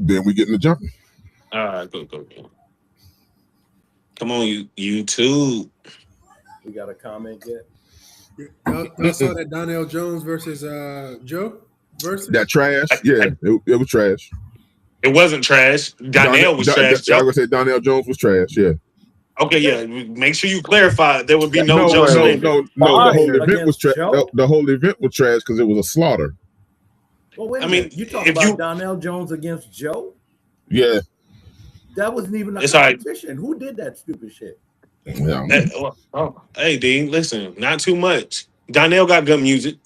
Then we get in the jumping. All right, go. Come on, YouTube. We got a comment yet? Y'all saw that Donnell Jones versus Joe versus That trash. Yeah, it was trash. It wasn't trash. Donnell was trash. I was gonna say Donnell Jones was trash. Yeah. Okay, yeah. Make sure you clarify. There would be no No. Joe slander. The whole event was trash. The whole event was trash because it was a slaughter. Well, wait a minute. You talking about Donnell Jones against Joe? Yeah. That wasn't even a It's competition. Right. Who did that stupid shit? Yeah. Hey, Dean, listen, not too much. Donnell got good music.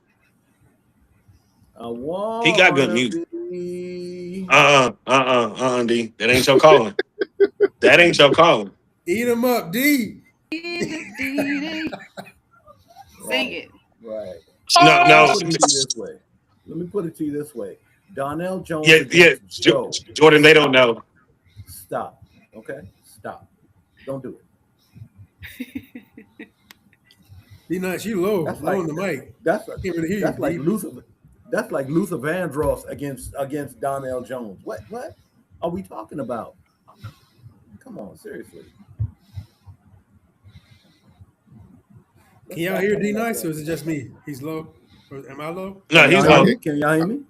He got good music. D. That ain't your calling. That ain't your calling. Eat him up, D. Sing it. Right. No. Let me put it to you this way. Donnell Jones. Yeah. Joe. Jordan, they don't know. Stop. Okay? Stop. Don't do it. D-Nice, you low on the mic. That's like Luther Vandross against Donnell Jones. What are we talking about? Come on, seriously. Can y'all hear D-Nice, or is it just me? He's low. Or am I low? No, he's low. Can y'all hear me?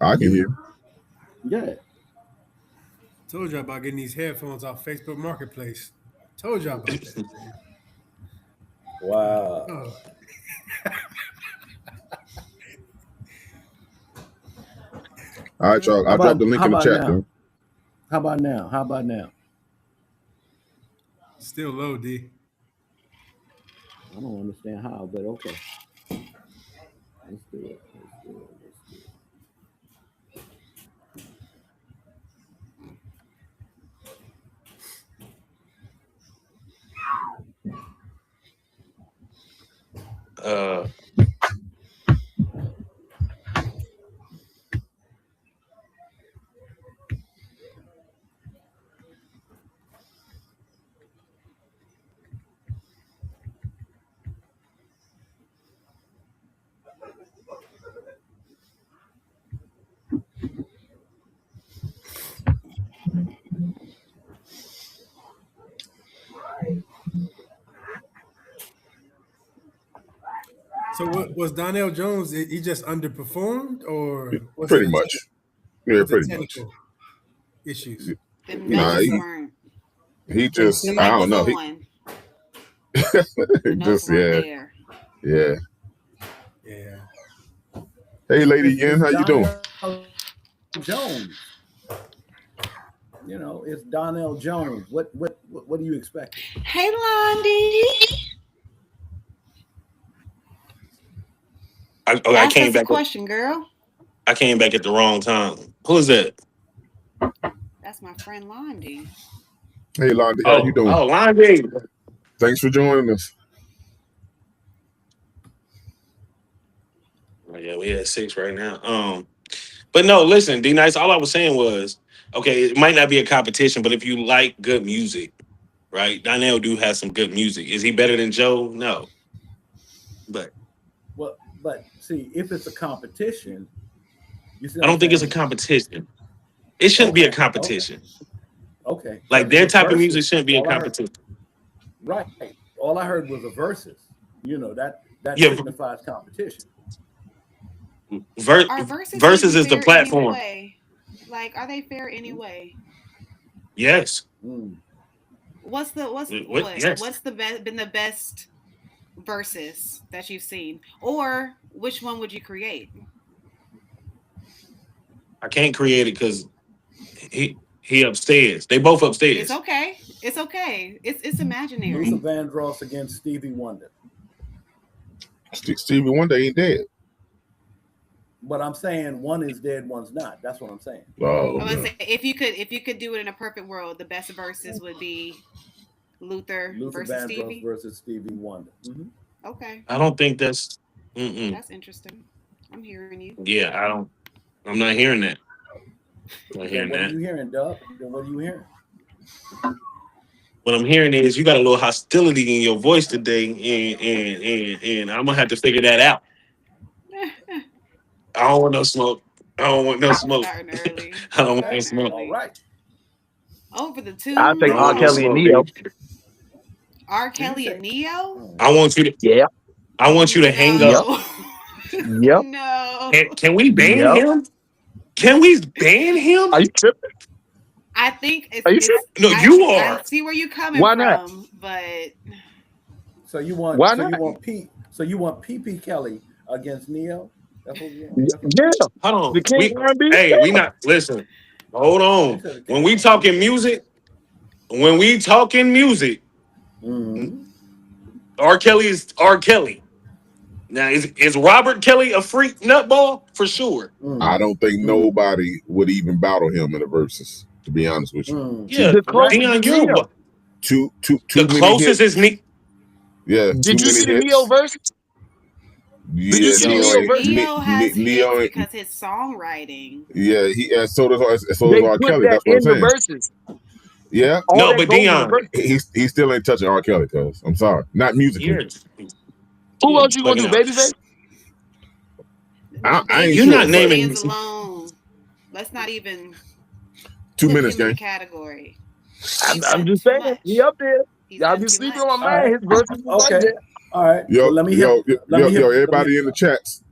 I can hear. Yeah. Told y'all about getting these headphones off Facebook Marketplace. Told y'all about that. Wow. Oh. All right, y'all. I dropped the link in the chat. Though. How about now? Still low, D. I don't understand how, but okay. Let's do it. So what was Donnell Jones? He just underperformed, or pretty much? Yeah, pretty much. Issues. Nah, he just I don't know. Just yeah. Hey, Lady Yen, how you doing? Jones. You know, it's Donnell Jones. What do you expect? Hey, Londi. I came back. Question, girl. I came back at the wrong time. Who is that? That's my friend Londi. Hey, Londi, how you doing? Oh, Londi. Thanks for joining us. Oh, yeah, we at 6 right now. But no, listen, D-Nice, all I was saying was, okay, it might not be a competition, but if you like good music, right? Donnell do have some good music. Is he better than Joe? No. But see, if it's a competition, I don't think it's a competition. It shouldn't be a competition. Okay. Like their type of music shouldn't be a competition. Right. All I heard was a versus. You know, that signifies competition. Versus is the platform. Anyway? Like, are they fair anyway? Yes. What's been the best versus that you've seen, or which one would you create? I can't create it because he upstairs. They both upstairs. It's okay. It's imaginary. Luther Vandross against Stevie Wonder. Stevie Wonder ain't dead. But I'm saying one is dead, one's not. That's what I'm saying. Oh, I was say if you could do it in a perfect world, the best versus would be Luther versus Vandross Stevie versus Stevie Wonder. Mm-hmm. Okay. I don't think that's. That's interesting. I'm hearing you. Yeah, I'm not hearing that. I'm not hearing that. What are you hearing, Dub? Then what are you hearing? What I'm hearing is you got a little hostility in your voice today, and I'm gonna have to figure that out. I don't want no smoke. I don't want no smoke. Starting early. I don't want no smoke. All right. Over the two. I think R. Kelly and Neo. R. Kelly and Neo. I want you to. Yeah. I want you to hang up. Yep. No. Can we ban him? Can we ban him? Are you tripping? I think it's. Are you tripping? No, you are. I see where you're coming Why not? from, but. So you want? Why so not? you want Pete? So you want PP Kelly against Neo? That's what you want. Yeah. Hold on. The King R&B? Hey, we not listen. Hold on. When we talking music, Mm-hmm. R. Kelly is R. Kelly. Now is Robert Kelly a freak nutball? For sure. I don't think nobody would even battle him in the verses, to be honest with you. Yeah, The closest Dion, is you're Neo. what? Too The many closest hits. is me. Yeah. Did you see the Neo verse? Yeah, Did you see Neo, Neo verse? Neo has Neo, hits because his songwriting. yeah, so does They R. put Kelly. that That's what I'm in the saying. verses. Yeah, All No, that but goes in the Dion, verses. he still ain't touching R. Kelly, cuz I'm sorry, not musically. Who else you gonna do, Babyface? I ain't You're sure, not but naming- Stands alone. Let's not even 2 put minutes, him in the gang. category. I'm just too saying. much. He up there. He's Y'all done be too sleeping much. on my man. His verses is Okay. like that. All right. Yo, Well, let me hit. everybody in the chats.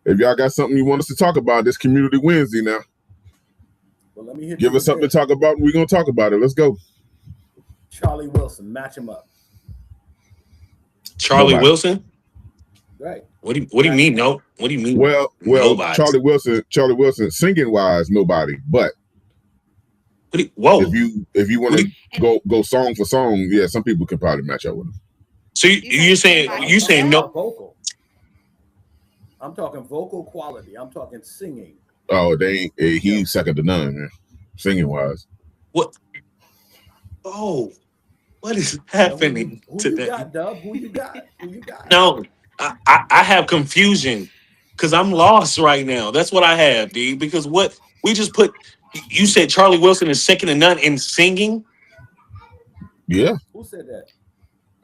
If y'all got something you want us to talk about, this Community Wednesday now. Well, let me hit. Give us something to talk about. We're gonna talk about it. Let's go. Charlie Wilson, match him up. Charlie Nobody. Wilson? Right. What do you mean? No. What do you mean? Well, Nobody. Charlie Wilson, singing wise, nobody. But whoa. if you want to go song for song, yeah, some people can probably match up with him. So you're saying no? Vocal. I'm talking vocal quality. I'm talking singing. Oh, he's second to none, man. Singing wise. What? Oh, what is happening Who today? you got, Dub? Who you got? No, I have confusion because I'm lost right now. That's what I have, D. Because what we just put, you said Charlie Wilson is second to none in singing. Yeah. Who said that?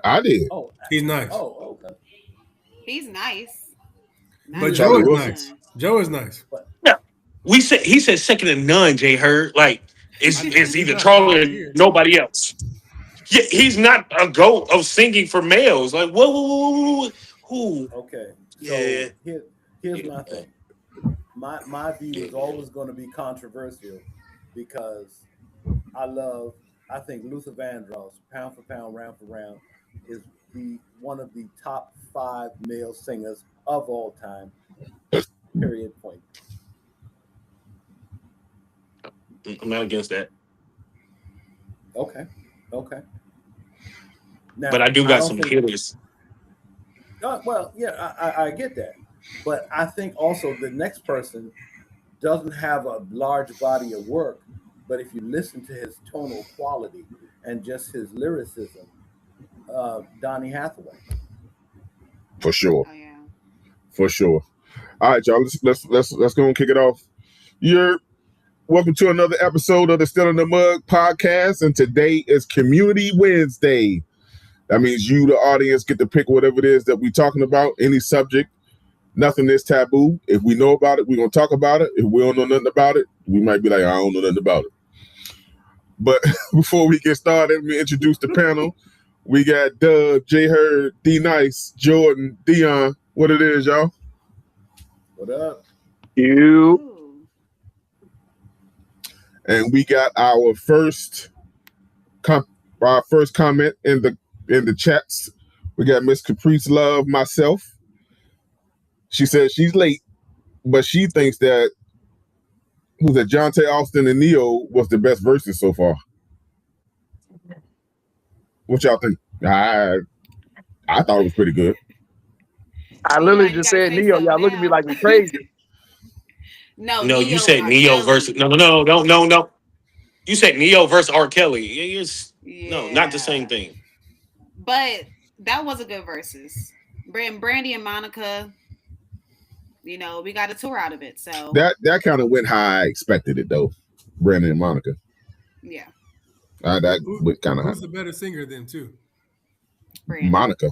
I did. Oh, he's nice. Oh, okay. He's nice. But Joe is nice. Joe is nice. Yeah, he said second to none. Jay Heard like it's either Charlie or nobody else. Yeah, he's not a GOAT of singing for males. Like whoa. Okay. So yeah. Here's my thing. My view is always going to be controversial because I think Luther Vandross, pound for pound, round for round, is one of the top 5 male singers of all time. Period. Point. I'm not against that. Okay. Now, but I do got some hitters. Well, yeah, I get that. But I think also the next person doesn't have a large body of work, but if you listen to his tonal quality and just his lyricism, Donny Hathaway. For sure. Oh, yeah. For sure. All right, y'all. Let's go and kick it off. Welcome to another episode of the Still in the Mug podcast, and today is Community Wednesday. That means you, the audience, get to pick whatever it is that we're talking about, any subject. Nothing is taboo. If we know about it, we're going to talk about it. If we don't know nothing about it, we might be like, I don't know nothing about it. But before we get started, let me introduce the panel. We got Doug, J Heard, D Nice, Jordan, Dion. What it is, y'all? What up? You. And we got our first comment in the chats. We got Miss Caprice Love, myself. She said she's late, but she thinks that Jonte Austin and Neo was the best verses so far. What y'all think? I thought it was pretty good. I literally just said Neo. Y'all look at me like we're crazy. No, you said Neo versus no. You said Neo versus R. Kelly. No, not the same thing. But that was a good versus. Brandy and Monica. We got a tour out of it. So that kind of went how I expected it, though. Brandy and Monica. Yeah. That went kind of. Who's the better singer then too? Brandy. Monica.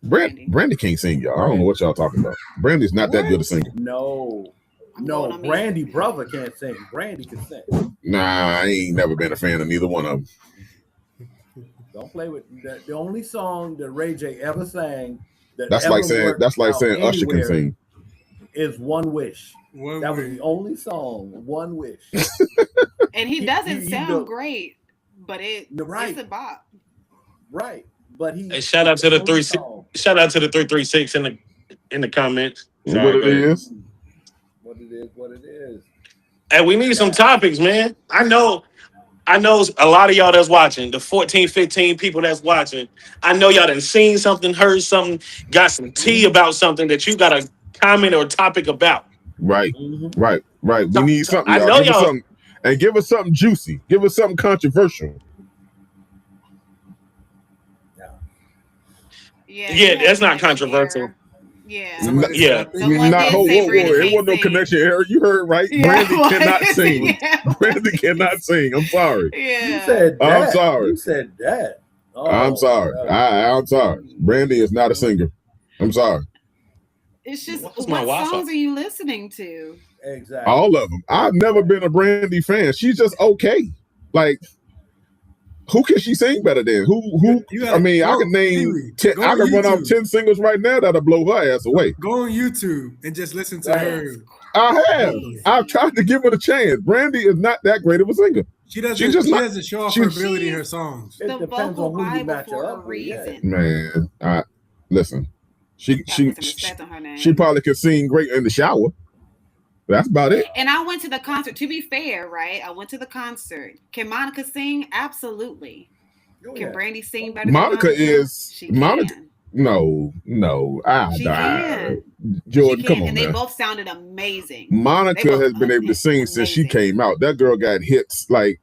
Brandy can't sing, y'all. I don't know what y'all talking about. Brandy's not that good a singer. No. No, Brandy brother can't sing. Brandy can sing. Nah, I ain't never been a fan of neither one of them. Don't play with that. The only song that Ray J ever sang that's like saying Usher can sing is One Wish. That was the only song, One Wish. And he doesn't sound great, but it's a bop. Right. But hey, shout out to the 336 in the comments. Sorry, what it is. Hey, we need some topics, man. I know a lot of y'all that's watching, the 14, 15 people that's watching. I know y'all done seen something, heard something, got some tea about something that you got a comment or topic about. Right. We need something. I know y'all. Something, and give us something juicy. Give us something controversial. Yeah, that's not controversial. Yeah. It wasn't no connection error. You heard right. Yeah, Brandy cannot sing. Yeah. Brandy cannot sing. I'm sorry. Yeah. You said that. I'm sorry. You said that. Oh, I'm sorry. I'm sorry. Brandy is not a singer. I'm sorry. It's just what songs are you listening to? Exactly. All of them. I've never been a Brandy fan. She's just okay. Like, who can she sing better than? Who? I mean, I can name 10. I can run off 10 singles right now that'll blow her ass away. Go on YouTube and just listen to her. I have. I've tried to give her a chance. Brandy is not that great of a singer. She doesn't show off her ability in her songs. It depends on who you match her up with. Man, listen. She probably could sing great in the shower. That's about it. And I went to the concert. To be fair, right? I went to the concert. Can Monica sing? Absolutely. Can Brandy sing better? Monica is Monica. Can. No. She can. Jordan, come on. And they both sounded amazing. Monica has been able to sing since she came out. That girl got hits like.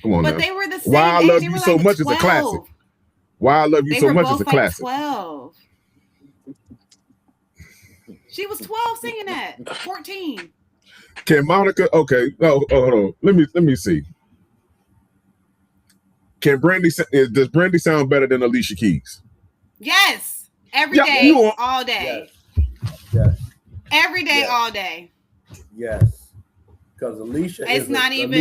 Come on, but now. They were the same. Why I Love You So Much is a classic. Why I Love You So Much is a classic. 12. She was 12 singing that. 14. Can Monica? Okay. Oh, hold on. Let me see. Can Brandy? Does Brandy sound better than Alicia Keys? Yes. Every day, all day. Yes. Every day, all day. Yes. Because Alicia, it's not even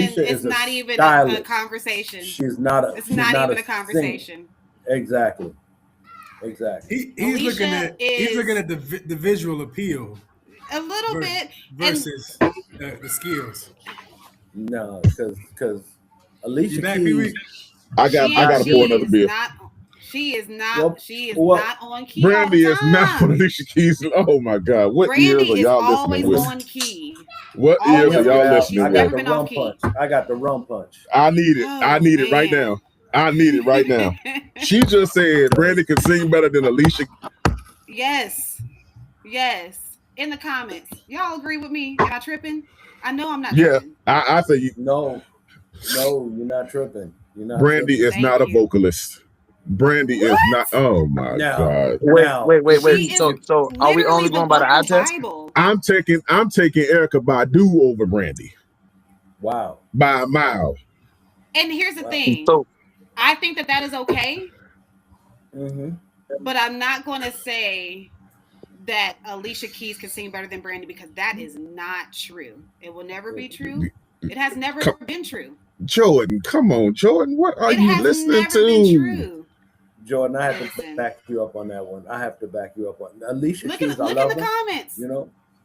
a conversation. She's not a. It's not even a conversation. Singer. Exactly. He's looking at the visual appeal a little bit versus the skills. No, because Alicia Keys. I got to pour another beer. She is not on key. Brandy is not on Alicia Keys. Oh my God! What ears are y'all listening with? On key. What ears are y'all listening with? I got the rum punch. I need it. I need it right now. I need it right now. She just said Brandy can sing better than Alicia. Yes. In the comments, y'all agree with me? Am I tripping? I know I'm not. Tripping. I say you. No, you're not tripping. Brandy is not a vocalist. Brandy is not. Oh my God! Wait. So are we only going by the eye test? I'm taking Erykah Badu over Brandy. Wow. By a mile. And here's the thing. I think that is okay. Mm-hmm. But I'm not going to say that Alicia Keys can sing better than Brandy because that is not true. It will never be true. It has never been true. Jordan, come on, Jordan. What are you listening to? Jordan, I have to back you up on that one. I have to back you up on Alicia Keys. Look in the comments.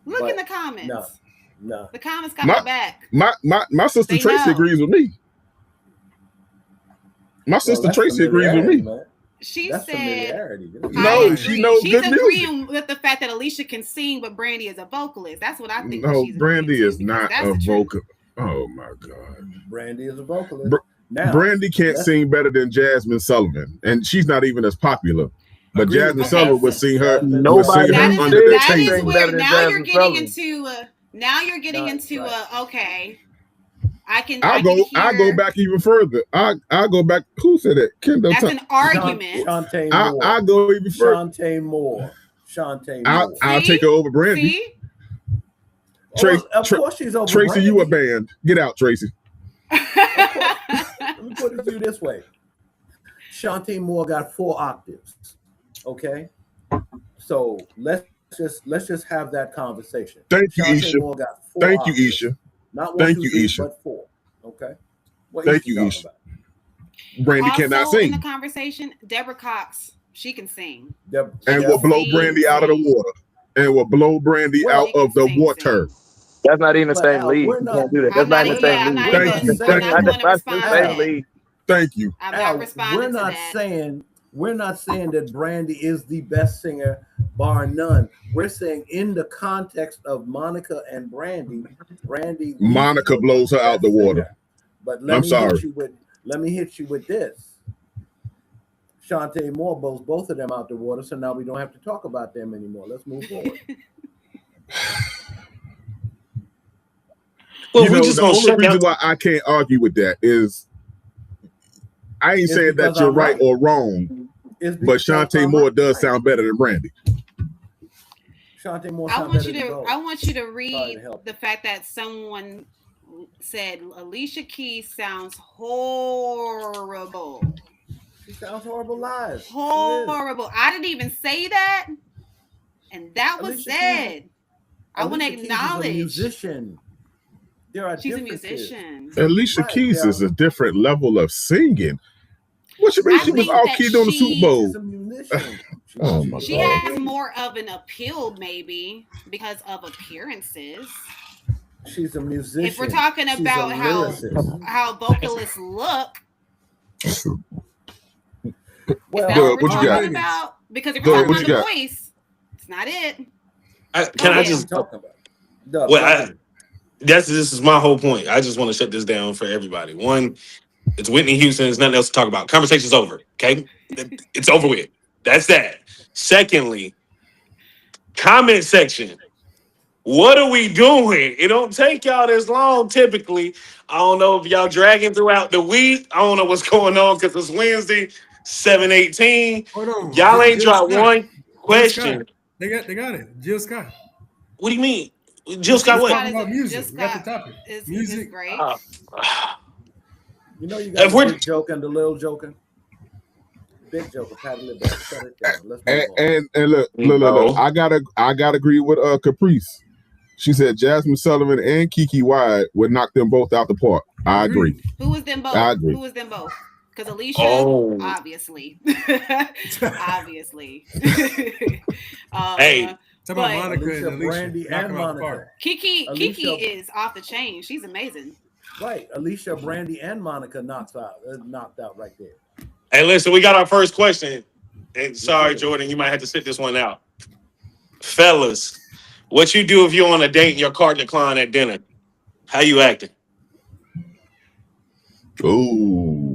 Look in the comments. No. The comments got my back. My sister Tracy agrees with me. My sister Tracy agrees with me. Man. She said, "No, she knows good music." She's agreeing with the fact that Alicia can sing, but Brandy is a vocalist. That's what I think. No, Brandy is not a vocalist. Oh my God, Brandy is a vocalist. Brandy can't sing better than Jasmine Sullivan, and she's not even as popular. But Jasmine Sullivan would sing her. Nobody under the table. Now you're getting into. Now you're getting into. Okay. I'll go back even further. I'll go back. Who said that? Kendall. That's an argument. Shantae Moore. I'll go even further. Shantae Moore. I'll take her over Brandy. See? Tracy, of course she's over Tracy, Brandy. you a band. Get out, Tracy. Let me put it to you this way. Shantae Moore got 4 octaves. Okay? So let's let's just have that conversation. Thank you, Shantae Isha. Moore got 4 Thank you, Oscars. Isha. Not one, Thank 2, you, 3, Isha. but 4. Okay. What Thank Isha you, talking Isha. about? Brandy cannot Also in sing. the conversation, Deborah Cox, she can sing. And will blow Sing, Brandy out of the sing. water. And will blow Brandy Well, out She can of the sing, water. sing. That's not even the But same Al, league. we're You not. can't do that. That's I'm not not. in the we're same I'm league. not Thank even. you, I'm thank not you. going to That's the respond to same that. league. Thank you. I'm Al, not responding we're to not that. saying that Brandy is the best singer, bar none. We're saying in the context of Monica and Brandy, Monica blows her out the water. Singer. But I'm sorry. Let me hit you with this. Shantae Moore blows both of them out the water, so now we don't have to talk about them anymore. Let's move forward. Well, You we know, just the gonna only shut reason down. why I can't argue with that is I ain't It's saying that because you're I'm right right. or wrong, It's but because Shantae I'm Moore right. does sound better than Brandy. Shantae Moore I sound want better you than to. both. I want you to Sorry read to help the you. fact that someone said Alicia Keys sounds horrible. She sounds horrible live. She is. Horrible. I didn't even say that, and that was Alicia Keys said. I want to Alicia Keys is a acknowledge musician. There are she's a differences. musician. Alicia Right, Keys yeah. is a different level of singing. What you mean I she was think all that keyed on the Super Bowl? She's a musician. Oh my She God. has more of an appeal, maybe because of appearances. She's a musician. If we're talking She's about a how lyricist. vocalists look, Well, is that Good, what we're what you talking got? about? Because if Good, we're talking what about you the got? voice, it's not it. Can I ahead. just? talking about? Dub, Well, go ahead. this is my whole point. I just want to shut this down for everybody. One, it's Whitney Houston. There's nothing else to talk about. Conversation's over. Okay, it's over with. That's that. Secondly, comment section. What are we doing? It don't take y'all this long typically. I don't know if y'all dragging throughout the week. I don't know what's going on because it's Wednesday, 7:18. Hold on. Y'all ain't Jill dropped Scott. one Jill question. Scott. They got it. Jill Scott. What do you mean? Jill Jill Scott what? talking about music. Jill We got the Scott topic. is Music. great. You know you got If the we're- big joke and the little joker. Big joker, Patty LaBelle. Shut it down. Let's move on. And look. No. I gotta agree with Caprice. She said Jasmine Sullivan and Kiki Wyatt would knock them both out the park. I agree. Who was them both? I agree. Who was them both? Because Alicia, obviously. Obviously. Hey. Talk about Monica Alicia, and Alicia. Brandy, Knock and them out the Monica. park. Kiki Alicia- is off the chain. She's amazing. Right. Alicia, Brandy, and Monica knocked out right there. Hey, listen, we got our first question. And sorry, Jordan, you might have to sit this one out. Fellas, what you do if you're on a date and your card declined at dinner? How you acting? Ooh.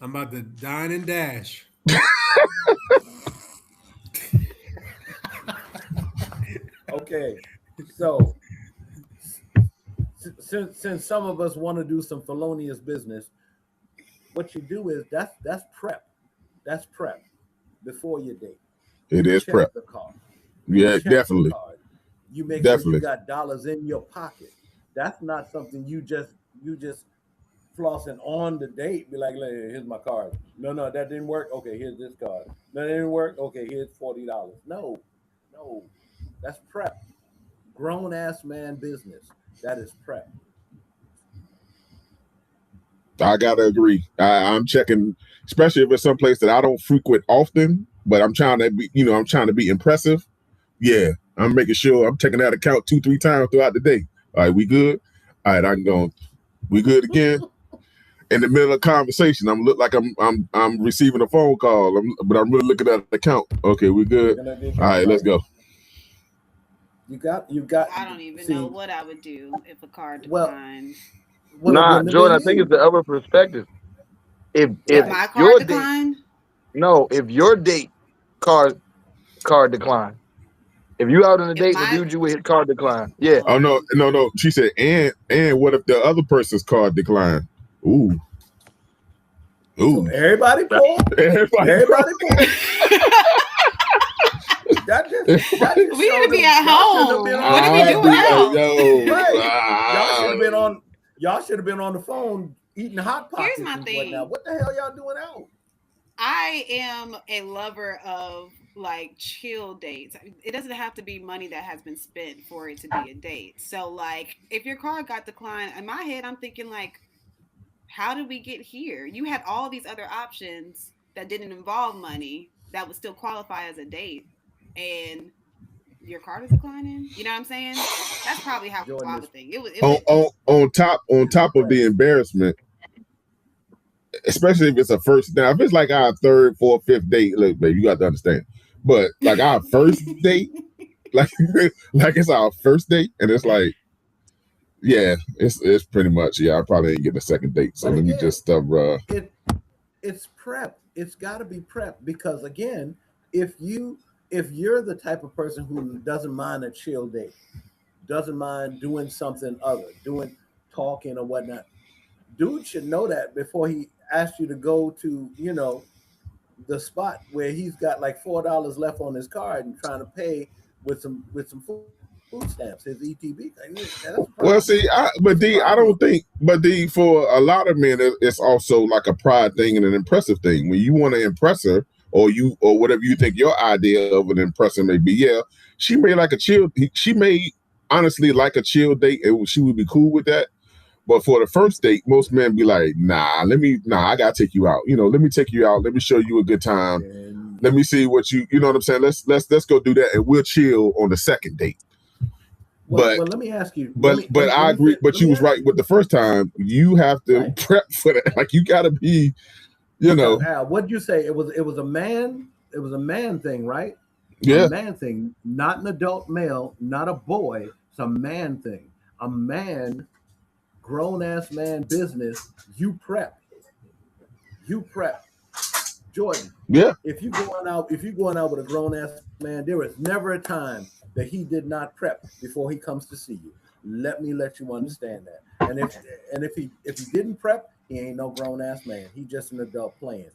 I'm about to dine and dash. Okay. So since some of us want to do some felonious business, what you do is that's prep. That's prep before your date. It is Check prep. the card. Yeah, Check the definitely. card. You make Definitely. sure you got dollars in your pocket. That's not something you just flossing on the date. Be like, here's my card. No, that didn't work. Okay, here's this card. No, that didn't work. Okay, here's $40. No, that's prep. Grown ass man business. That is prep. I gotta agree. I'm checking, especially if it's someplace that I don't frequent often, but I'm trying to be impressive. Yeah, I'm making sure I'm taking that account 2-3 times throughout the day. All right, we good? All right, I can go. We good again? In the middle of conversation, I'm look like I'm receiving a phone call, but I'm really looking at the account. Okay, we good? All right, let's go. You got. I don't even know what I would do if a card declined. Nah, Jordan, I think it's the other perspective. If my card declined? If your date card declined. If you out on a date, the dude you with his card decline. Yeah. Oh no. She said, and what if the other person's card declined? Ooh. So everybody pull. Everybody pull. That just we need to be at home. What are we doing now? Y'all should have been on the phone eating Hot Pockets. Here's my thing. What the hell y'all doing out? I am a lover of like chill dates. It doesn't have to be money that has been spent for it to be a date. So like if your card got declined, in my head I'm thinking like, how did we get here? You had all these other options that didn't involve money that would still qualify as a date, and your card is declining. You know what I'm saying? That's probably how Jordan I is would think. It was On top of the embarrassment, especially if it's a first. Now, if it's like our third, fourth, fifth date, look, baby, you got to understand. But like our first date, like it's our first date, and it's like, yeah, it's pretty much, yeah, I probably ain't getting a second date. So But let me again, just it's prep. It's got to be prep because again, if you're the type of person who doesn't mind a chill date, doesn't mind doing something other, doing talking or whatnot, dude should know that before he asks you to go to the spot where he's got like $4 left on his card and trying to pay with some food stamps, his ETB. That's a Well, problem. see, but It's a D, I problem. don't think, but D, for a lot of men, it's also like a pride thing and an impressive thing. When you want to impress her, or whatever you think your idea of an impressor may be, yeah, she may like a chill. She may honestly like a chill date, and she would be cool with that. But for the first date, most men be like, nah, I gotta take you out. Let me take you out. Let me show you a good time. And Let me see what you know what I'm saying. Let's go do that, and we'll chill on the second date. well, But let me ask you. but I agree. But you was right with the first time. You have to Right. prep for that. Like you got to be, Because, Al, what'd you say? It was a man. It was a man thing, right? yeah. A man thing, not an adult male, not a boy. It's a man thing. A man, grown ass man business. You prep. You prep. Jordan, Yeah. if you're going out with a grown ass man, there is never a time that he did not prep before he comes to see you. Let you understand that. And if he didn't prep, he ain't no grown ass man. He just an adult playing.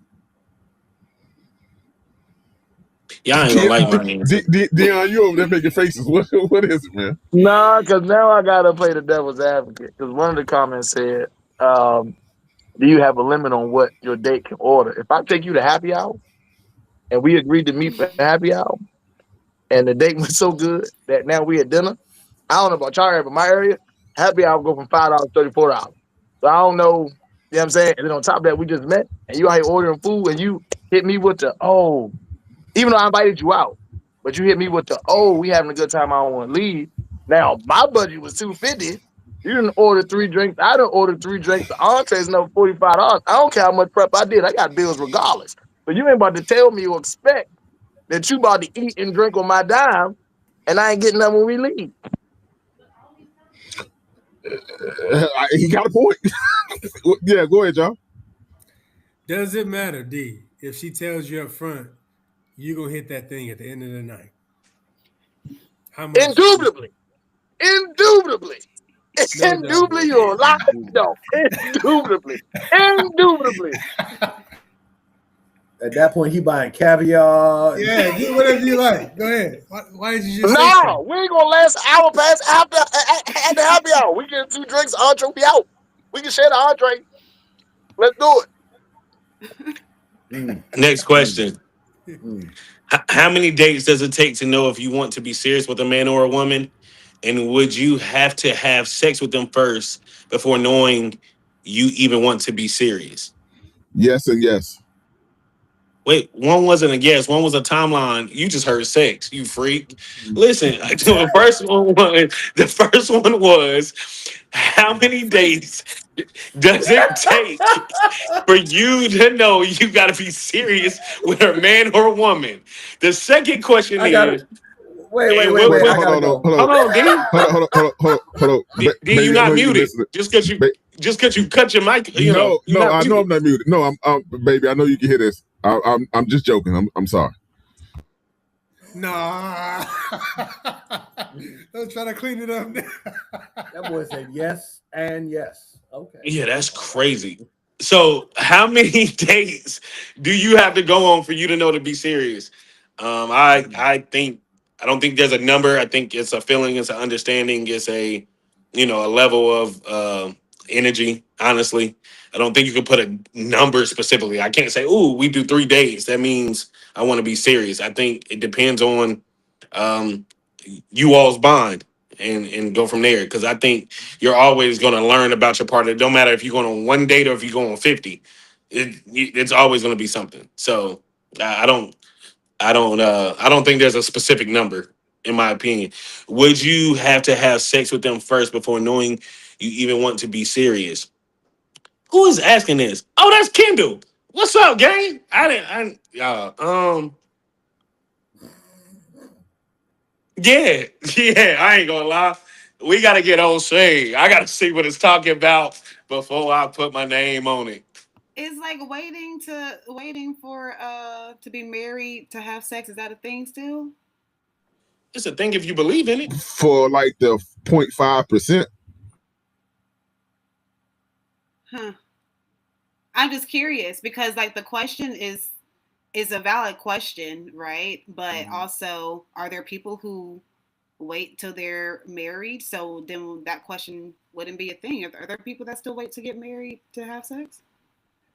Y'all ain't gonna like my answer. Dion, you over there making faces. What is it, man? Nah, because now I gotta play the devil's advocate. Because one of the comments said, "Do you have a limit on what your date can order?" If I take you to happy hour and we agreed to meet for happy hour, and the date was so good that now we at dinner, I don't know about y'all area, but my area, happy hour go from $5 to $34. So I don't know, you know what I'm saying? And then on top of that, we just met and you out here ordering food and you hit me with even though I invited you out, but you hit me with we having a good time, I don't want to leave. Now my budget was $250. You didn't order 3 drinks. I didn't order 3 drinks. The entree's another $45. I don't care how much prep I did. I got bills regardless. But you ain't about to tell me or expect that you about to eat and drink on my dime, and I ain't getting nothing when we leave. He got a point. Yeah, go ahead, y'all. Does it matter, D, if she tells you up front, you're going to hit that thing at the end of the night? How much? Indubitably. Indubitably. No Indubitably, doubt. you're alive. No, indubitably. Indubitably. At that point, he buying caviar. Yeah, get whatever you like. Go ahead. Why did you just say No, so? we ain't gonna last an hour past after at the happy hour. We get 2 drinks, entree, we out. We can share the entree. Let's do it. Next question. Mm. How many dates does it take to know if you want to be serious with a man or a woman? And would you have to have sex with them first before knowing you even want to be serious? Yes and yes. Wait, one wasn't a guess. One was a timeline. You just heard sex, you freak. Listen, the first one was how many days does it take for you to know you got to be serious with a man or a woman? The second question I got is, it. Wait. Hey, I gotta go. hold on, D. Hold on. D, Baby, you I know not you muted. listening. Just because you cut your mic, you know. No, Not I know muted. I'm not muted. No, I'm baby, I know you can hear this. I'm just joking. I'm sorry. Nah. Let's try to clean it up now. That boy said yes and yes. Okay. Yeah, that's crazy. So, how many days do you have to go on for you to know to be serious? I don't think there's a number. I think it's a feeling, it's an understanding, it's a level of energy, honestly. I don't think you can put a number specifically. I can't say, "Ooh, we do 3 days. That means I want to be serious." I think it depends on um, you all's bond and go from there. Because I think you're always going to learn about your partner. It don't matter if you're going on one date or if you're going on 50. It's always going to be something. So I don't. I don't think there's a specific number, in my opinion. Would you have to have sex with them first before knowing you even want to be serious? Who is asking this? Oh, that's Kendall. What's up, gang? Yeah, yeah. I ain't gonna lie. We gotta get on Shay. I gotta see what it's talking about before I put my name on it. It's like waiting for to be married to have sex. Is that a thing still? It's a thing if you believe in it. For like the 0.5%. Huh. I'm just curious because like the question is a valid question, right? But also, are there people who wait till they're married? So then that question wouldn't be a thing. Are there people that still wait to get married to have sex?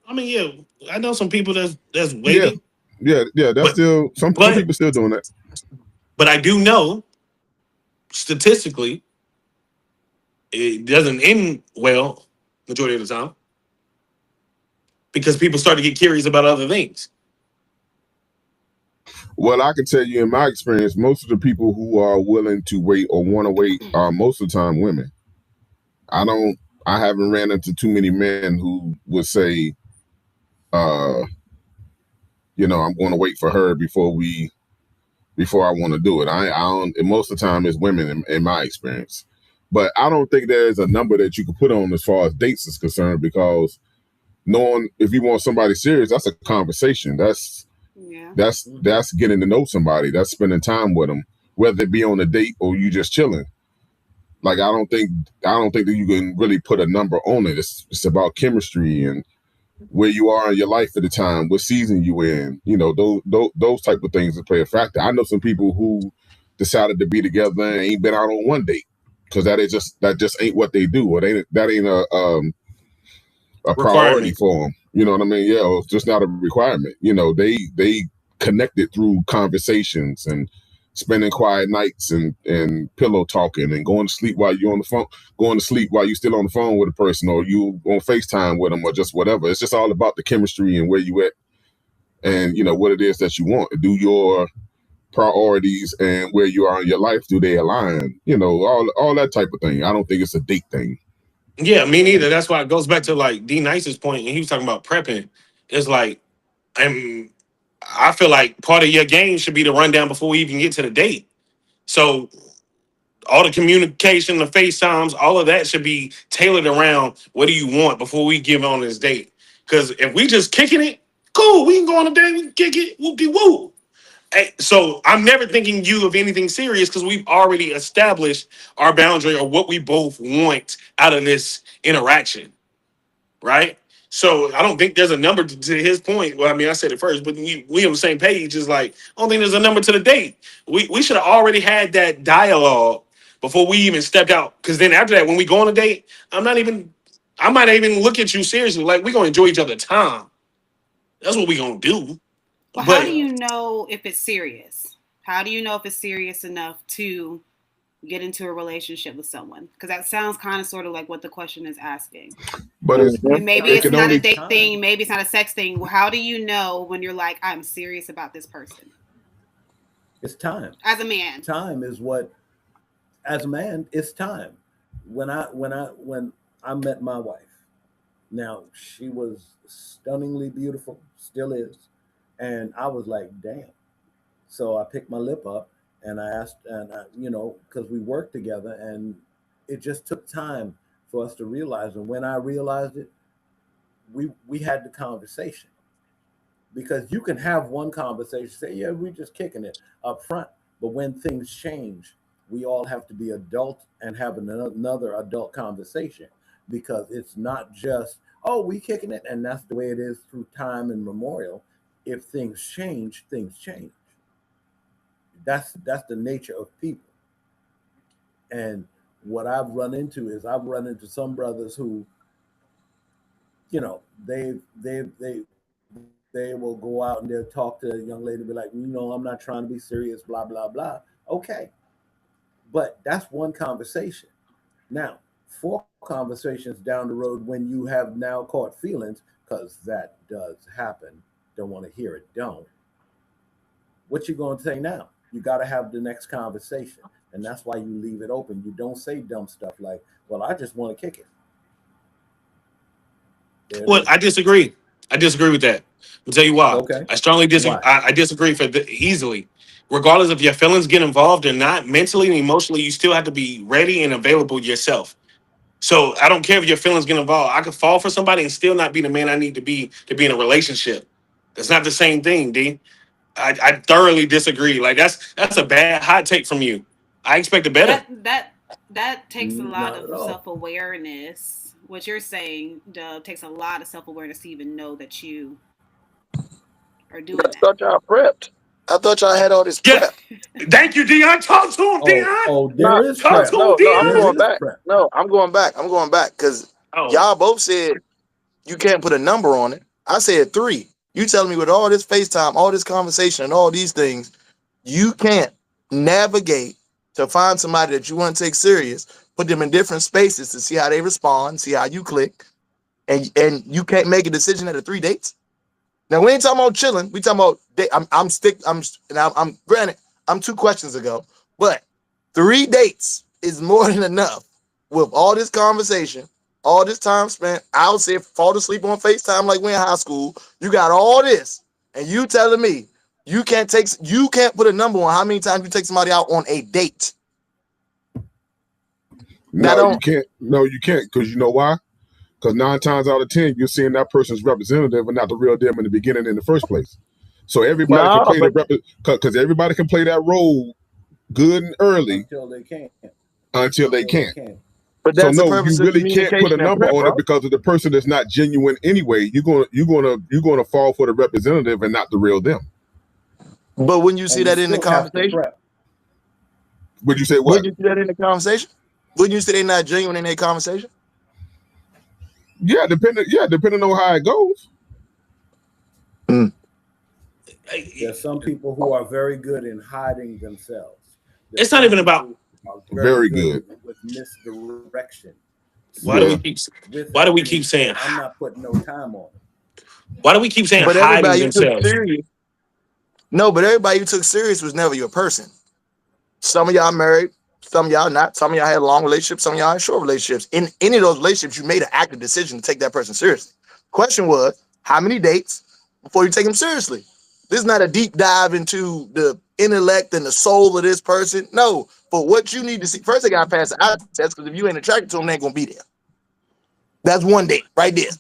I mean, yeah, I know some people that's Yeah, waiting, yeah. That's but still some but people still doing that. but I do know statistically it doesn't end well majority of the time because people start to get curious about other things. Well, I can tell you in my experience, most of the people who are willing to wait or want to wait are most of the time women. I don't. I haven't ran into too many men who would say, uh, I'm going to wait for her before I want to do it. I don't. And most of the time, it's women in my experience. But I don't think there's a number that you can put on as far as dates is concerned because knowing if you want somebody serious, that's a conversation. Yeah. That's getting to know somebody. That's spending time with them, whether it be on a date or you just chilling. Like I don't think that you can really put a number on it. It's about chemistry and where you are in your life at the time, what season you in. Those type of things that play a factor. I know some people who decided to be together and ain't been out on one date because that just ain't what they do. Or that ain't a priority Requirement. for them. You know what I mean? Yeah, it's just not a requirement. They connected through conversations and spending quiet nights and pillow talking and going to sleep while you're on the phone, going to sleep while you're still on the phone with a person or you on FaceTime with them or just whatever. It's just all about the chemistry and where you at and what it is that you want. Do your priorities and where you are in your life, do they align? All that type of thing. I don't think it's a date thing. Yeah, me neither. That's why it goes back to like D Nice's point, and he was talking about prepping. It's like, I feel like part of your game should be the rundown before we even get to the date. So all the communication, the FaceTimes, all of that should be tailored around what do you want before we give on this date. Because if we just kicking it, cool, we can go on a date, we can kick it, whoop de woo. So I'm never thinking you of anything serious because we've already established our boundary or what we both want out of this interaction, right? So I don't think there's a number to his point. Well, I mean, I said it first, but we on the same page. Is like I don't think there's a number to the date. We should have already had that dialogue before we even stepped out. Because then after that, when we go on a date, I might not even look at you seriously. Like we're gonna enjoy each other's time. That's what we're gonna do. Well, how But do you know if it's serious? How do you know if it's serious enough to get into a relationship with someone? Because that sounds kind of sort of like what the question is asking. But And maybe it it's can not only a date thing. Maybe it's not a sex thing. How do you know when you're like, I'm serious about this person? It's time. As a man. Time is what, as a man, it's time. When I met my wife, now she was stunningly beautiful, still is, and I was like, damn. So I picked my lip up and I asked, and because we worked together, and it just took time for us to realize. And when I realized it, we had the conversation, because you can have one conversation, say, yeah, we're just kicking it up front, but when things change, we all have to be adult and have another adult conversation, because it's not just, oh, we kicking it and that's the way it is through time and memorial. If things change, things change. That's the nature of people. And what I've run into is I've run into some brothers who they will go out and they'll talk to a young lady and be like, I'm not trying to be serious, blah, blah, blah. Okay. But that's one conversation. Now, 4 conversations down the road when you have now caught feelings, because that does happen. Don't want to hear it, don't. What you going to say now? You got to have the next conversation. And that's why you leave it open. You don't say dumb stuff like, well, I just want to kick it. Well, I disagree. I disagree with that. I'll tell you why. Okay. I strongly disagree. Why? I disagree easily. Regardless if your feelings get involved or not, mentally and emotionally, you still have to be ready and available yourself. So I don't care if your feelings get involved. I could fall for somebody and still not be the man I need to be in a relationship. That's not the same thing, D. I thoroughly disagree. Like that's a bad hot take from you. I expected better. That takes a lot Not of at all. self-awareness. What you're saying, Dub, takes a lot of self-awareness to even know that you are doing I that. thought y'all prepped. I thought y'all had all this Yeah. prep. Thank you, Dion. Talk to him, Dion. There is talk prep. to him, No, Dion. I'm There going is back. prep. No, I'm going back because y'all both said you can't put a number on it. I said 3. You telling me with all this FaceTime, all this conversation, and all these things, you can't navigate to find somebody that you want to take serious, put them in different spaces to see how they respond, see how you click, and you can't make a decision at 3 dates. Now we ain't talking about chilling. We talking about I'm granted, I'm 2 questions ago, but 3 dates is more than enough with all this conversation, all this time spent. I would say fall asleep on FaceTime like we're in high school. You got all this, and you telling me you can't put a number on how many times you take somebody out on a date. No, you can't. No, you can't, because you know why? Because 9 times out of 10, you're seeing that person's representative and not the real them in the beginning in the first place. So everybody can play because everybody can play that role good and early until they can't. But so that's no, the purpose you really of can't put a number prep, on bro. it because of the person that's not genuine anyway. You're gonna fall for the representative and not the real them. But when you see that in the conversation, would you say what? Would you see that in the conversation? Wouldn't you say they're not genuine in their conversation? Yeah, depending on how it goes. There's some people who are very good in hiding themselves. It's not even about very good with misdirection. Why do we keep saying I'm not putting no time on it? Why do we keep saying but hiding everybody themselves? You took serious. No, but everybody you took serious was never your person. Some of y'all married, some of y'all not. Some of y'all had long relationships, some of y'all had short relationships. In any of those relationships, you made an active decision to take that person seriously. Question was, how many dates before you take them seriously? This is not a deep dive into the intellect and the soul of this person. No, but what you need to see, first they got to pass the eye test, because if you ain't attracted to them, they ain't going to be there. That's 1 date right there.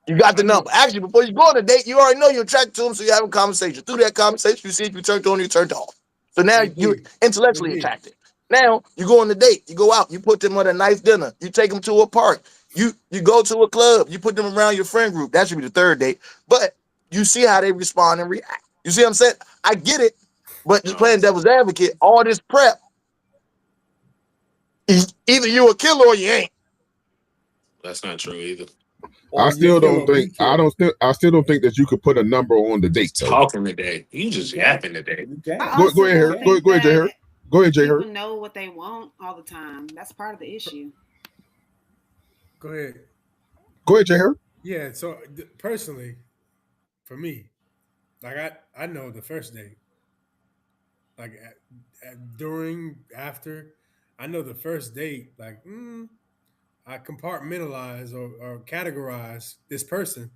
You got the number. Actually, before you go on a date, you already know you're attracted to them, so you have a conversation. Through that conversation, you see if you turned on or you turned off. So now you're intellectually attracted. Now you go on the date, you go out, you put them on a nice dinner, you take them to a park, you go to a club, you put them around your friend group. That should be the 3rd date. But you see how they respond and react. You see what I'm saying? I get it, but just playing devil's advocate, all this prep, either you a killer or you ain't. That's not true either. I still don't think that you could put a number on the date. Talking today, you just yapping today. Go ahead, Jay. Go ahead, Jay. People know what they want all the time. That's part of the issue. Go ahead. Go ahead, Jay. Yeah. So personally, for me, like I know the first date, like during, after, I know the first date, like I compartmentalize or categorize this person.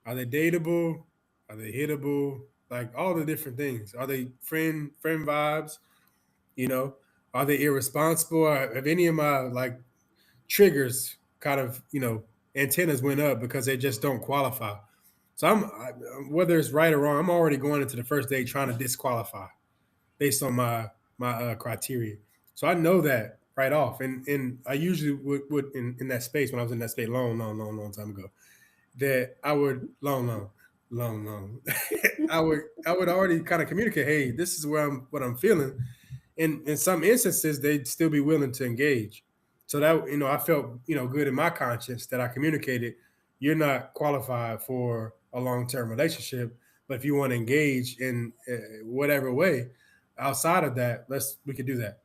Are they dateable? Are they hittable? Like all the different things. Are they friend vibes? You know, are they irresponsible? Have any of my like triggers kind of, antennas went up because they just don't qualify. So whether it's right or wrong, I'm already going into the first date trying to disqualify based on my criteria. So I know that right off, and I usually would in that space, when I was in that space long time ago, that I would long I would already kind of communicate, hey, this is what I'm feeling. And in some instances, they'd still be willing to engage. So that, I felt, good in my conscience that I communicated, you're not qualified for a long-term relationship. But if you want to engage in whatever way outside of that, we could do that,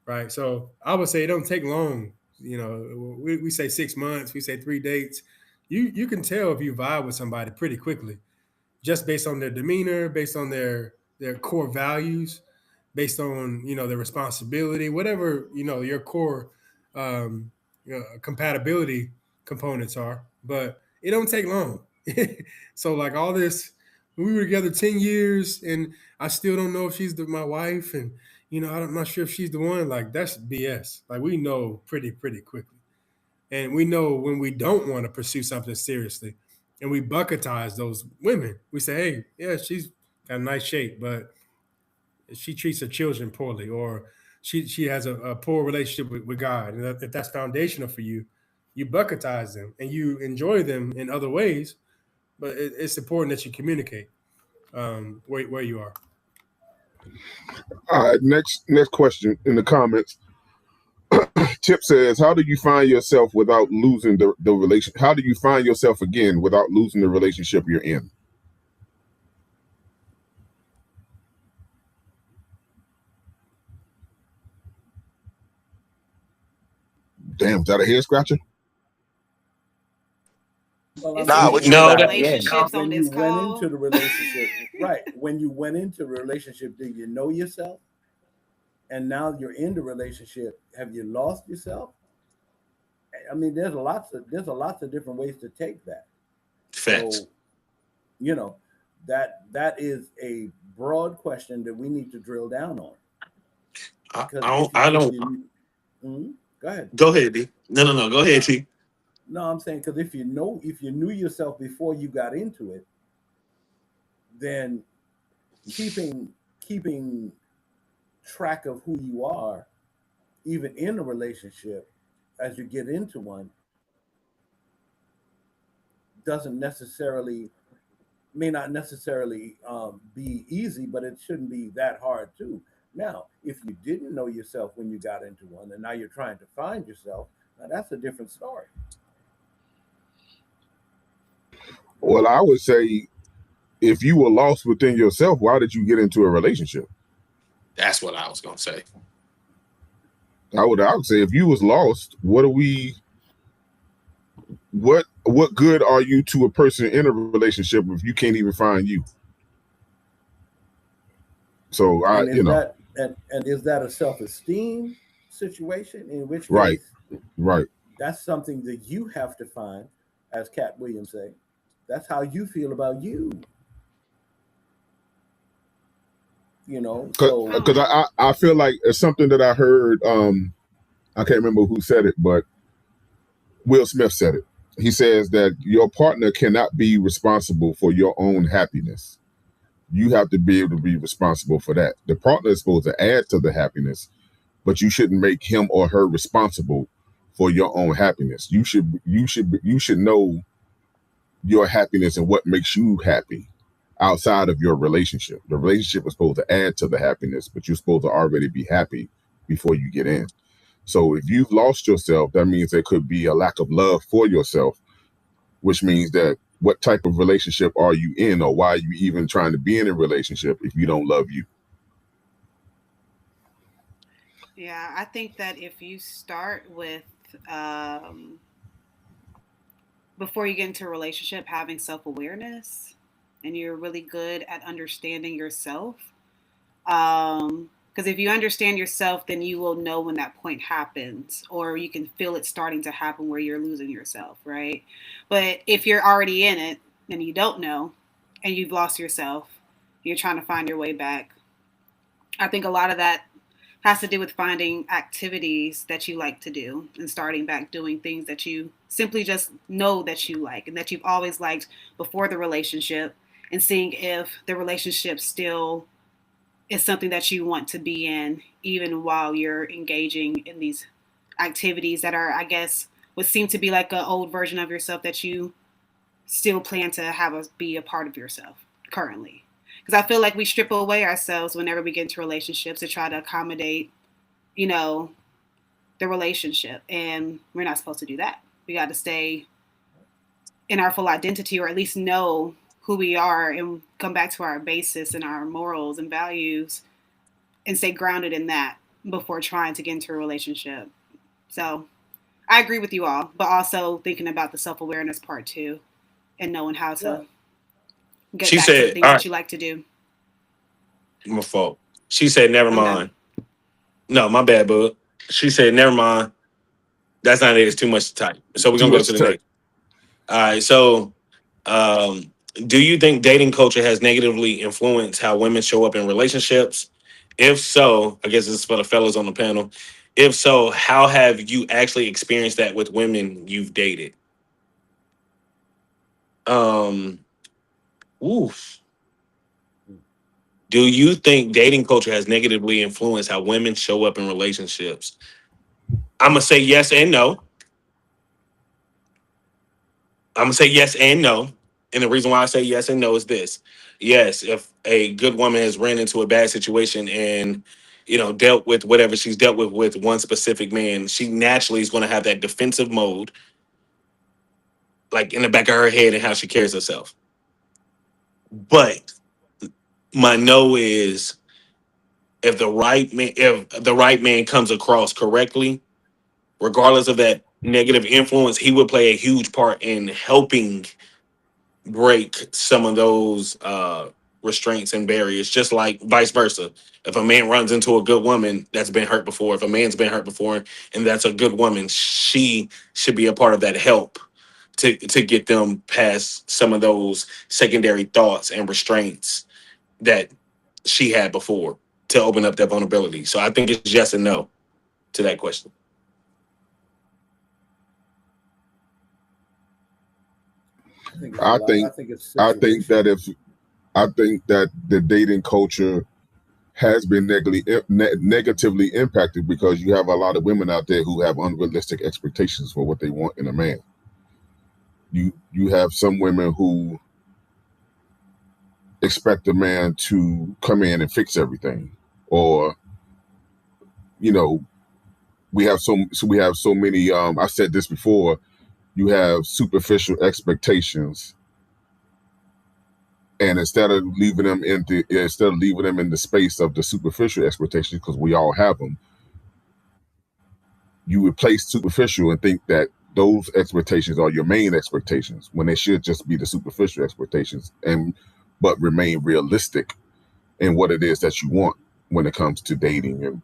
right? So I would say it don't take long. We say 6 months, we say 3 dates. You can tell if you vibe with somebody pretty quickly, just based on their demeanor, based on their core values, based on their responsibility, whatever your core compatibility components are. But it don't take long. So like all this, we were together 10 years and I still don't know if she's my wife, and I'm not sure if she's the one. Like, that's BS. Like, we know pretty quickly, and we know when we don't want to pursue something seriously, and we bucketize those women. We say, hey, yeah, she's got a nice shape, but she treats her children poorly, or she has a poor relationship with God. And if that's foundational for you, you bucketize them and you enjoy them in other ways. But it's important that you communicate where you are. All right, next question in the comments. Tip says, how do you find yourself without losing the relation? How do you find yourself again without losing the relationship you're in? Damn, is that a head scratcher? Well, It's Nah, some what you No, different that relationships on when this you went call. into the relationship, right? When you went into the relationship, did you know yourself? And now you're in the relationship. Have you lost yourself? I mean, there's a lots of different ways to take that. facts. So, you know, that is a broad question that we need to drill down on. Because I don't. go ahead. Go ahead, D. No. Go ahead, T. No, I'm saying because if you knew yourself before you got into it, then keeping track of who you are, even in a relationship, as you get into one, may not necessarily be easy, but it shouldn't be that hard too. Now, if you didn't know yourself when you got into one, and now you're trying to find yourself, now that's a different story. Well, I would say, if you were lost within yourself, why did you get into a relationship? That's what I was gonna say. I would say, if you was lost, what good are you to a person in a relationship if you can't even find you? So is that a self-esteem situation? In which right, case, right, that's something that you have to find, as Cat Williams say. That's how you feel about you. Because I feel like it's something that I heard. I can't remember who said it, but Will Smith said it. He says that your partner cannot be responsible for your own happiness. You have to be able to be responsible for that. The partner is supposed to add to the happiness, but you shouldn't make him or her responsible for your own happiness. You should know your happiness and what makes you happy outside of your relationship. The relationship is supposed to add to the happiness, but you're supposed to already be happy before you get in. So if you've lost yourself, that means there could be a lack of love for yourself, which means that what type of relationship are you in, or why are you even trying to be in a relationship if you don't love you? Yeah, I think that if you start with before you get into a relationship, having self-awareness, and you're really good at understanding yourself. Because if you understand yourself, then you will know when that point happens, or you can feel it starting to happen where you're losing yourself, right? But if you're already in it and you don't know, and you've lost yourself, you're trying to find your way back. I think a lot of that has to do with finding activities that you like to do and starting back doing things that you simply just know that you like and that you've always liked before the relationship, and seeing if the relationship still is something that you want to be in, even while you're engaging in these activities that are, I guess, would seem to be like an old version of yourself that you still plan to have be a part of yourself currently. Because I feel like we strip away ourselves whenever we get into relationships to try to accommodate, the relationship. And we're not supposed to do that. We got to stay in our full identity, or at least know who we are and come back to our basis and our morals and values and stay grounded in that before trying to get into a relationship. So I agree with you all, but also thinking about the self awareness part too and knowing how Well, to get She back to the said, things "All that right, you like to do. my fault." She said, "Never I'm done. mind." No, my bad, bud. She said, "Never mind. That's not it. It's too much to type." So we're Too gonna go much to to the take. next. All right. So, um, do you think dating culture has negatively influenced how women show up in relationships? If so, I guess this is for the fellas on the panel. If so, how have you actually experienced that with women you've dated? Um, oof. Do you think dating culture has negatively influenced how women show up in relationships? I'm gonna say yes and no. I'm gonna say yes and no. And the reason why I say yes and no is this. Yes, if a good woman has ran into a bad situation and dealt with whatever she's dealt with one specific man, she naturally is going to have that defensive mode, like in the back of her head, and how she carries herself. But my no is if the right man comes across correctly, regardless of that negative influence, he would play a huge part in helping break some of those restraints and barriers, just like vice versa. If a man runs into a good woman that's been hurt before, if a man's been hurt before and that's a good woman, she should be a part of that help to get them past some of those secondary thoughts and restraints that she had before to open up that vulnerability. So I think it's yes and no to that question. I think it's a I lot. I think think it's I think that situational. I think that the dating culture has been negatively impacted because you have a lot of women out there who have unrealistic expectations for what they want in a man. You have some women who expect a man to come in and fix everything, or you know, we have so many. I said this before. You have superficial expectations, and instead of leaving them in the space of the superficial expectations, because we all have them, you replace superficial and think that those expectations are your main expectations when they should just be the superficial expectations, and but remain realistic in what it is that you want when it comes to dating and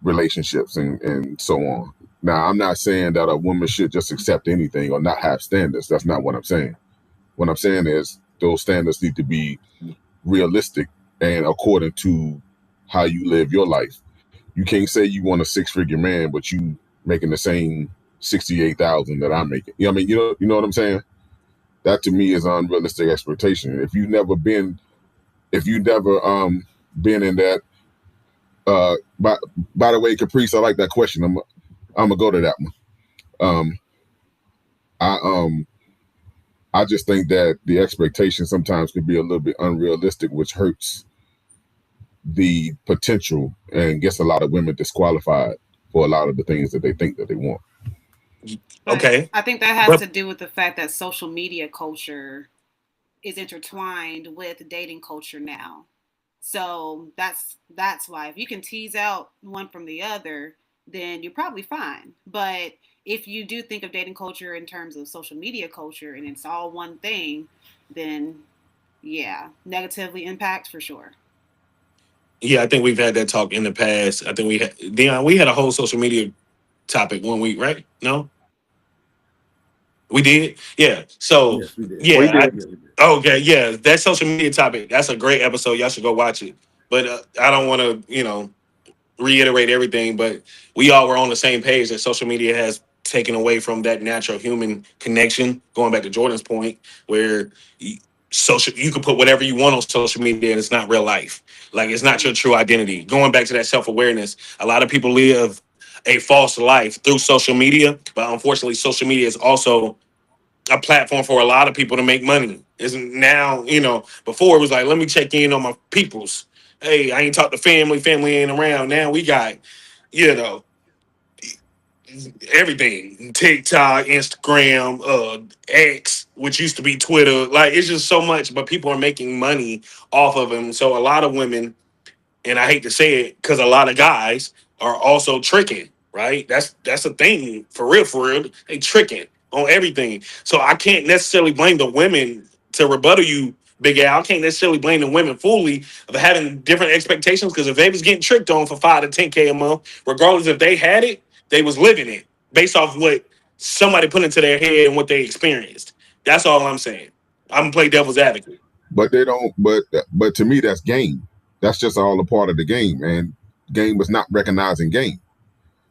relationships and so on. Now, I'm not saying that a woman should just accept anything or not have standards. That's not what I'm saying. What I'm saying is those standards need to be realistic and according to how you live your life. You can't say you want a six-figure man, but you making the same 68,000 that I'm making. You know what I mean? You know what I'm saying? That to me is unrealistic expectation. If you never been in that. By the way, Caprice, I like that question. I'm gonna go to that one. Um, I I just think that the expectation sometimes can be a little bit unrealistic, which hurts the potential and gets a lot of women disqualified for a lot of the things that they think that they want. But Okay. I think that has But to do with the fact that social media culture is intertwined with dating culture now. So that's why if you can tease out one from the other, then you're probably fine. But if you do think of dating culture in terms of social media culture and it's all one thing, then yeah, negatively impact for sure. yeah, I think we've had that talk in the past. I think we had Dion, we had a whole social media topic one week, right? No? We did? Yeah. So Yes, we did. We yeah, did. Yeah, we did. okay, yeah. That social media topic, that's a great episode. Y'all should go watch it. But I don't want to, reiterate everything, but we all were on the same page that social media has taken away from that natural human connection. Going back to Jordan's point, where you, you can put whatever you want on social media and it's not real life. Like it's not your true identity. Going back to that self awareness, a lot of people live a false life through social media, but unfortunately, social media is also a platform for a lot of people to make money. Isn't now, before it was like, let me check in on my peoples. Hey, I ain't talked to family, family ain't around. Now we got, you know, everything. TikTok, Instagram, X, which used to be Twitter. Like it's just so much, but people are making money off of them. So a lot of women, and I hate to say it, because a lot of guys are also tricking, right? That's a thing for real, for real. They tricking on everything. So I can't necessarily blame the women to rebuttal you, Big Al. I can't necessarily blame the women fully of having different expectations because if they was getting tricked on for 5 to 10K a month, regardless if they had it, they was living it based off what somebody put into their head and what they experienced. That's all I'm saying. I'm gonna play devil's advocate. But they don't. But to me, that's game. That's just all a part of the game, and game is not recognizing game.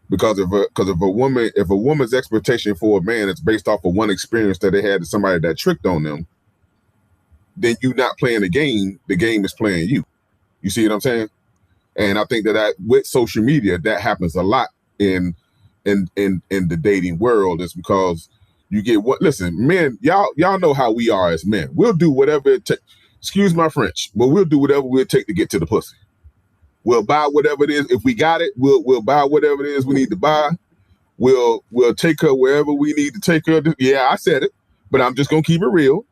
Because if a woman's expectation for a man is based off of one experience that they had to somebody that tricked on them, then you not playing the game is playing you. You see what I'm saying? And I think that with social media, that happens a lot in the dating world, is because you get what? Listen, men, y'all know how we are as men. We'll do whatever it takes. Excuse my French, but we'll do whatever we'll take to get to the pussy. We'll buy whatever it is. If we got it, we'll buy whatever it is we need to buy. We'll take her wherever we need to take her. Yeah, I said it, but I'm just gonna keep it real.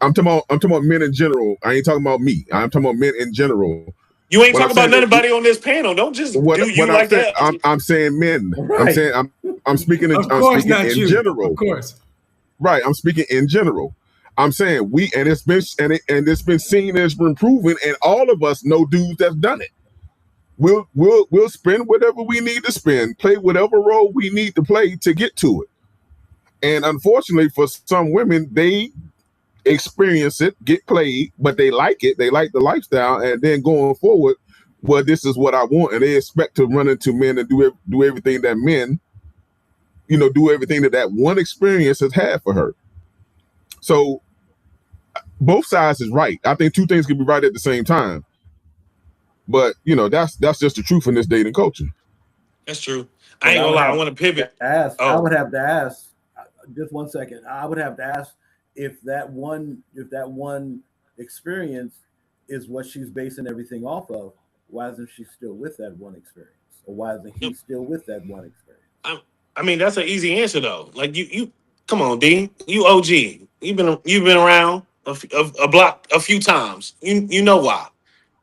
I'm talking about men in general. I ain't talking about me. I'm talking about men in general. You ain't talking about anybody on this panel. Don't just do you like that. I'm saying men. Right. I'm speaking in general. Of course. Right. I'm speaking in general. I'm saying it's been seen, it's been proven, and all of us know dudes that's done it. We'll spend whatever we need to spend, play whatever role we need to play to get to it. And unfortunately for some women, they experience it, get played, but they like it. They like the lifestyle, and then going forward, well, this is what I want, and they expect to run into men and do everything that men, do everything that one experience has had for her. So both sides is right. I think two things can be right at the same time. But that's just the truth in this dating culture. That's true. I ain't gonna lie. I want to pivot. I would have to ask. Just 1 second. I would have to ask if that one experience is what she's basing everything off of. Why isn't she still with that one experience, or why isn't he still with that one experience? I mean, that's an easy answer though. Like you come on, D. You OG. You've been around a block a few times. You know why.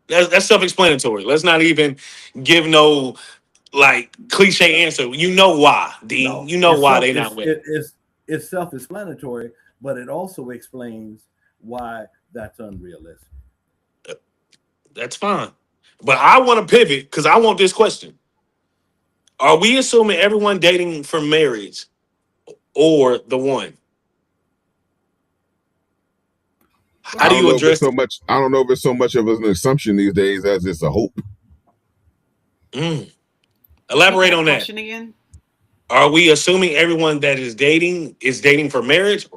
That's self-explanatory. Let's not even give no like cliche answer. You know why, D. No, you know why they not with it. It's self-explanatory, but it also explains why that's unrealistic. That's fine. But I want to pivot because I want this question. Are we assuming everyone dating for marriage or the one? How do you address so much? I don't know if it's so much of an assumption these days as it's a hope. Elaborate on that. Question again? Are we assuming everyone that is dating for marriage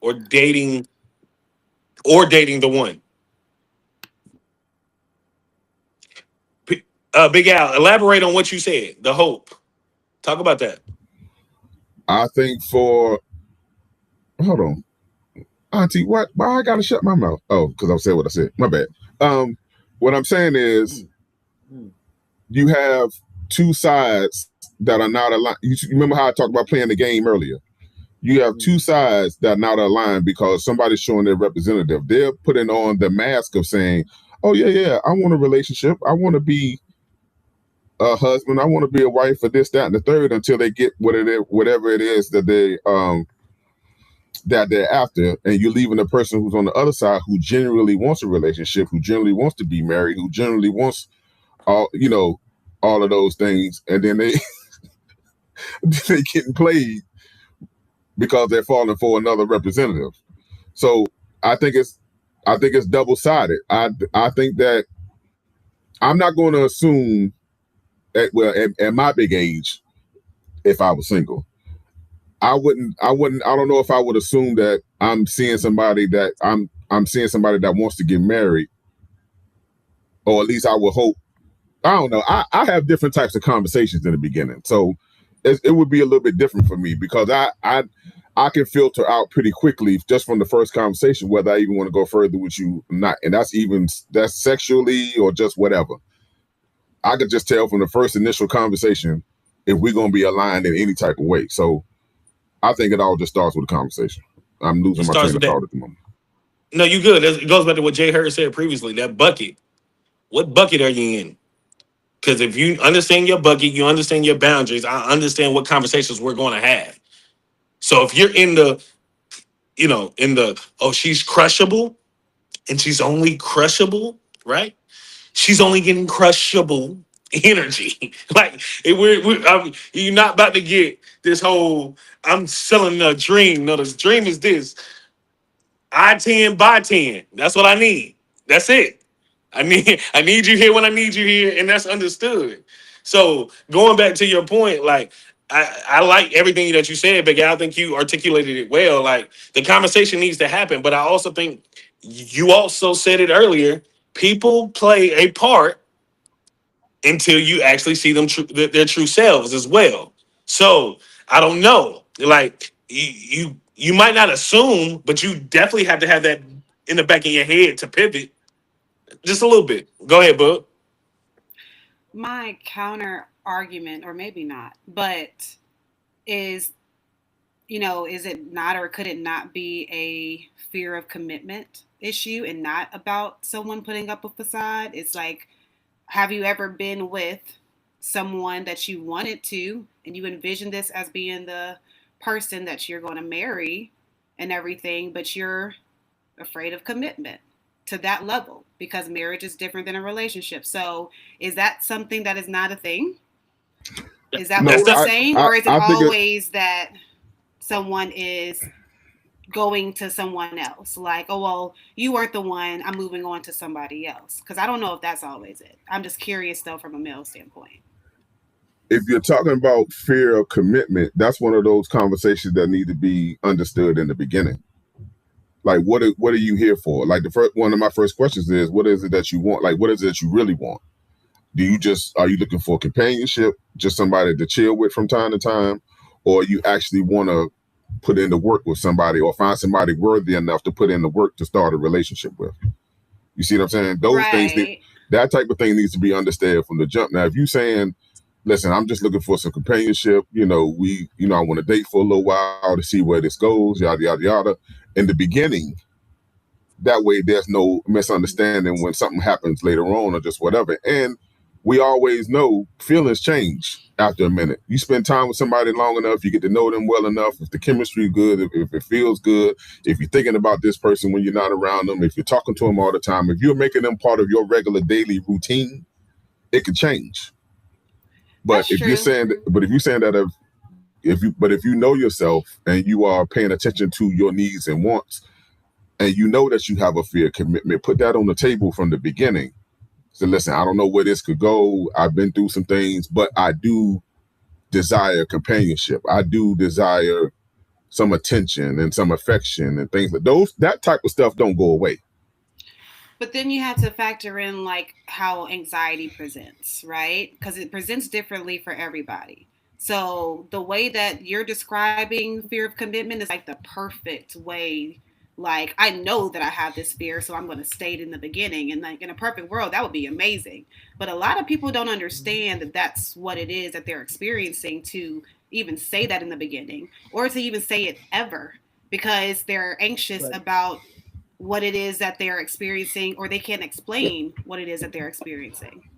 or dating the one? Big Al, elaborate on what you said. The hope. Talk about that. I think hold on. Auntie, why I gotta shut my mouth? Oh, because I said what I said. My bad. What I'm saying is you have two sides that are not aligned. You remember how I talked about playing the game earlier? You have two sides that are not aligned because somebody's showing their representative. They're putting on the mask of saying, oh, yeah, I want a relationship. I want to be a husband. I want to be a wife for this, that, and the third until they get whatever it is that they're after, and you're leaving the person who's on the other side who genuinely wants a relationship, who generally wants to be married, who generally wants all of those things, and then they getting played because they're falling for another representative. So I think it's double-sided. I think that I'm not going to assume at my big age, if I was single, I don't know if I would assume that I'm seeing somebody that wants to get married, or at least I would hope. I don't know. I have different types of conversations in the beginning, so it would be a little bit different for me because I can filter out pretty quickly just from the first conversation whether I even want to go further with you or not, and that's sexually or just whatever. I could just tell from the first initial conversation if we're gonna be aligned in any type of way. So I think it all just starts with a conversation. I'm losing It my starts train of with that. thought at the moment. No, you good. It goes back to what Jay Hurd said previously. That bucket. What bucket are you in? Because if you understand your bucket, you understand your boundaries. I understand what conversations we're going to have. So if you're in the, oh, she's crushable, and she's only crushable, right? She's only getting crushable energy. Like you're not about to get this whole I'm selling a dream. No, this dream is this. I 10 by 10. That's what I need. That's it. I need you here when I need you here, and that's understood. So going back to your point, like I like everything that you said, Big Al. I think you articulated it well. Like the conversation needs to happen, but I also think you also said it earlier. People play a part until you actually see them their true selves as well. So I don't know. Like you might not assume, but you definitely have to have that in the back of your head to pivot just a little bit. Go ahead, Bud. My counter argument, or maybe not, but is, is it not, or could it not be a fear of commitment issue and not about someone putting up a facade? It's like, have you ever been with someone that you wanted to, and you envision this as being the person that you're going to marry and everything, but you're afraid of commitment to that level because marriage is different than a relationship? So is that something that is not a thing? Is that No, what we're I- saying? I- Or is it I think it- always that someone is going to someone else? Like, oh, well, you weren't the one, I'm moving on to somebody else. Because I don't know if that's always it. I'm just curious, though, from a male standpoint. If you're talking about fear of commitment, that's one of those conversations that need to be understood in the beginning. Like, what are you here for? Like, one of my first questions is, what is it that you want? Like, what is it that you really want? Are you looking for companionship, just somebody to chill with from time to time, or you actually want to put in the work with somebody or find somebody worthy enough to put in the work to start a relationship with? You see what I'm saying? Those things, that type of thing needs to be understood from the jump. Now, if you're saying, listen, I'm just looking for some companionship, I want to date for a little while to see where this goes, yada, yada, yada. In the beginning, that way there's no misunderstanding when something happens later on or just whatever. And we always know feelings change after a minute. You spend time with somebody long enough, you get to know them well enough. If the chemistry is good, if it feels good, if you're thinking about this person when you're not around them, if you're talking to them all the time, if you're making them part of your regular daily routine, it can change. But if you're saying that if you know yourself and you are paying attention to your needs and wants, and you know that you have a fear of commitment, put that on the table from the beginning. So listen, I don't know where this could go. I've been through some things, but I do desire companionship. I do desire some attention and some affection and things like those. That type of stuff don't go away. But then you have to factor in like how anxiety presents, right? Because it presents differently for everybody. So the way that you're describing fear of commitment is like the perfect way. Like, I know that I have this fear, so I'm going to state in the beginning. And like in a perfect world, that would be amazing. But a lot of people don't understand that that's what it is that they're experiencing to even say that in the beginning or to even say it ever, because they're anxious about what it is that they're experiencing, or they can't explain what it is that they're experiencing.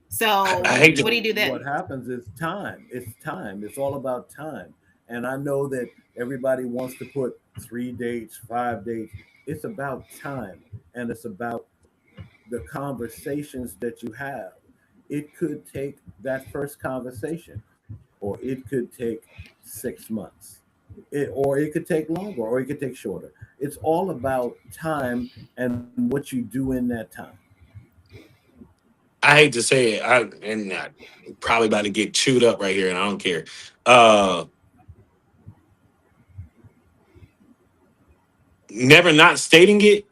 So what do you do then? What happens is time. It's time. It's all about time. And I know that everybody wants to put 3 dates, 5 dates. It's about time, and it's about the conversations that you have. It could take that first conversation, or it could take 6 months, or it could take longer, or it could take shorter. It's all about time and what you do in that time. I hate to say it, I'm probably about to get chewed up right here, and I don't care. Uh, Never not stating it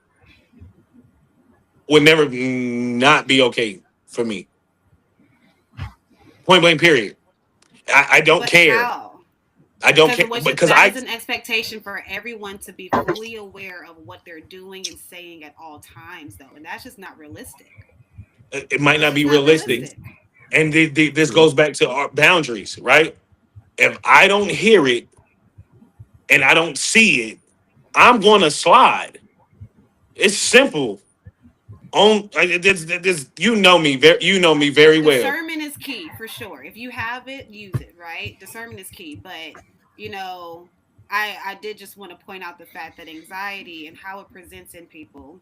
would never not be okay for me. Point blank. Period. I don't But care. how? I don't care because that is an expectation for everyone to be fully aware of what they're doing and saying at all times, though, and that's just not realistic. It might not be realistic. And this goes back to our boundaries, right? If I don't hear it and I don't see it, I'm going to slide. It's simple. You know me very well. Discernment is key for sure. If you have it, use it, right? Discernment is key. But you know, I did just want to point out the fact that anxiety and how it presents in people,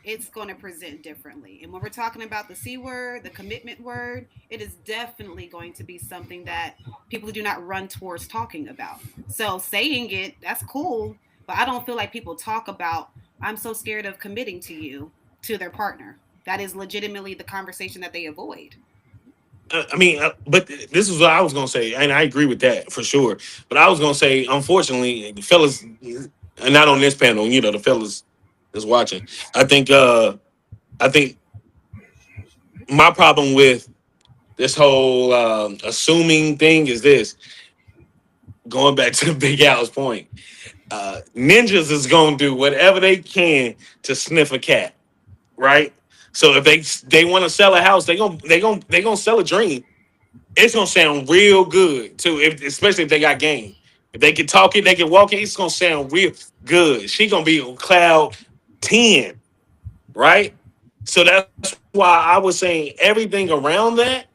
it's going to present differently. And when we're talking about the C word, the commitment word, it is definitely going to be something that people do not run towards talking about. So saying it, that's cool, but I don't feel like people talk about, I'm so scared of committing to you, to their partner. That is legitimately the conversation that they avoid. But this is what I was gonna say, and I agree with that for sure. But I was gonna say, unfortunately, the fellas, and not on this panel, the fellas that's watching. I think, I think my problem with this whole assuming thing is this. Going back to Big Al's point, ninjas is gonna do whatever they can to sniff a cat, right? So if they want to sell a house, they gonna sell a dream. It's gonna sound real good too, especially if they got game. If they can talk it, they can walk it. It's gonna sound real good. She gonna be on cloud 10, right? So that's why I was saying everything around that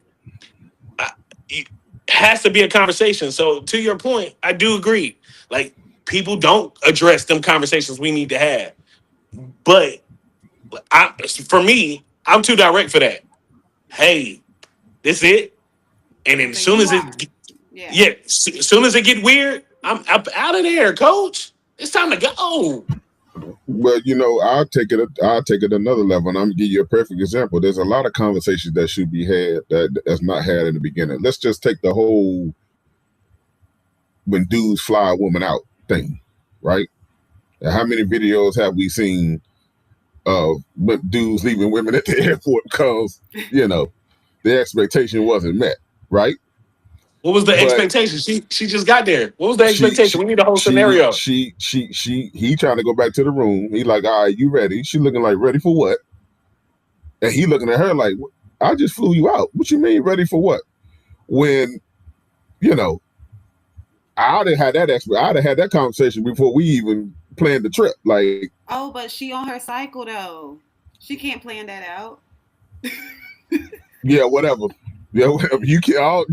it has to be a conversation. So to your point, I do agree. Like people don't address them conversations we need to have, but for me, I'm too direct for that. Hey, this it. And then as So soon you as are. Yeah. as soon as it get weird, I'm up out of there, coach. It's time to go. Well, I'll take it another level, and I'm gonna give you a perfect example. There's a lot of conversations that should be had that's not had in the beginning. Let's just take the whole when dudes fly a woman out thing, right? And how many videos have we seen of dudes leaving women at the airport because the expectation wasn't met, right? What was the But expectation? She just got there. What was the she expectation? We need the whole scenario. he trying to go back to the room. He like, all right, you ready? She looking like, ready for what? And he looking at her like, I just flew you out. What you mean ready for what? When I'd have had that conversation before we even planned the trip. Like, Oh, but she on her cycle though. She can't plan that out. yeah, whatever. Yeah, whatever. You can all.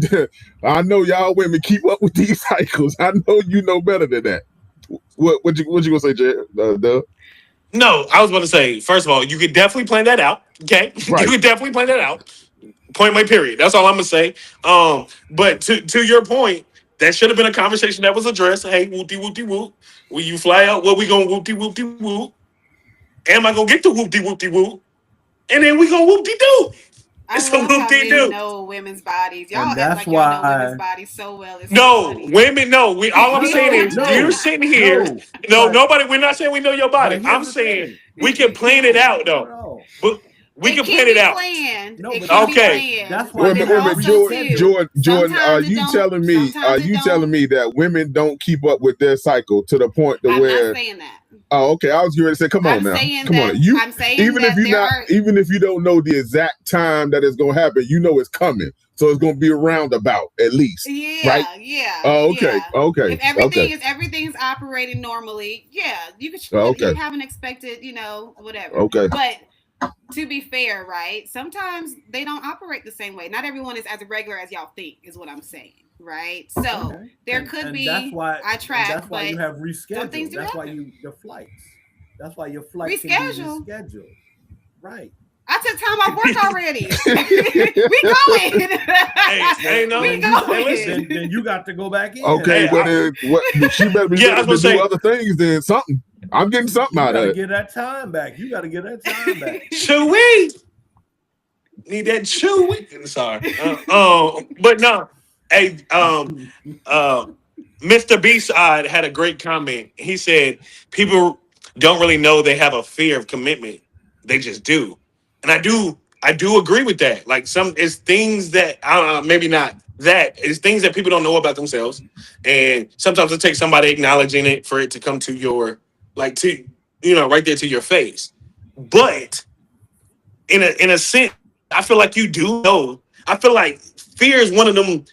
I know y'all women keep up with these cycles. I know you know better than that. What you gonna say, Jared? Doug? No, I was about to say, first of all, you could definitely plan that out. Okay. Right. You could definitely plan that out. Point blank period. That's all I'm gonna say. But to your point, that should have been a conversation that was addressed. Hey, whoopty whoopty whoop. When you fly out, what we gonna whoopty whoopty whoop? Am I gonna get to whoopty whoopty whoop? And then we gonna whoopty doo. I It's a love how whoopty men doo. know women's bodies. Y'all And act that's like y'all know why- women's bodies so well. It's so No, funny. women, no. All I'm No, saying is no, you're sitting here. No, but- nobody. We're not saying we know your body. but here's I'm the saying thing. we can plan it out though. No. But we can plan be it out. Planned. No, It but can be okay. planned. That's why Wait a they minute, have Also, rescheduled. too, Jordan, are sometimes it you don't- telling me? sometimes Are it you don't. telling me that women don't keep up with their cycle to the point to I'm where? not saying that. Oh, okay. I was going to say, come on I'm now, saying come that. on. You I'm saying even that if you there not, are. even if you don't know the exact time that it's going to happen, you know it's coming. So it's going to be a roundabout at least. Yeah, right? yeah. Oh, okay, yeah. okay, If everything okay, everything's operating normally, yeah, you could Okay. you have an expected, whatever. okay. But to be fair, right? Sometimes they don't operate the same way. Not everyone is as regular as y'all think, is what I'm saying, right? So Okay. there And- could and be. that's why I track, That's why but you have some rescheduled. things do That's why happen. your flights. That's why your flights can be Reschedule? rescheduled. Right. I took time off work already. We going. Hey, no. We Then going. then you got to go back in. Okay, Hey, but then what? She better be Yeah, I ready was to gonna do say- other things than something. I'm getting something You out of gotta it. get that time back. You gotta get that time back. Chewy. Need that chewy. Sorry. But no. Hey, Mr. B-Side had a great comment. He said people don't really know they have a fear of commitment. They just do. And I do agree with that. Like it's things that maybe not that. It's things that people don't know about themselves. And sometimes it takes somebody acknowledging it for it to come to your right there to your face. But in a sense, I feel like you do know I feel like fear is one of them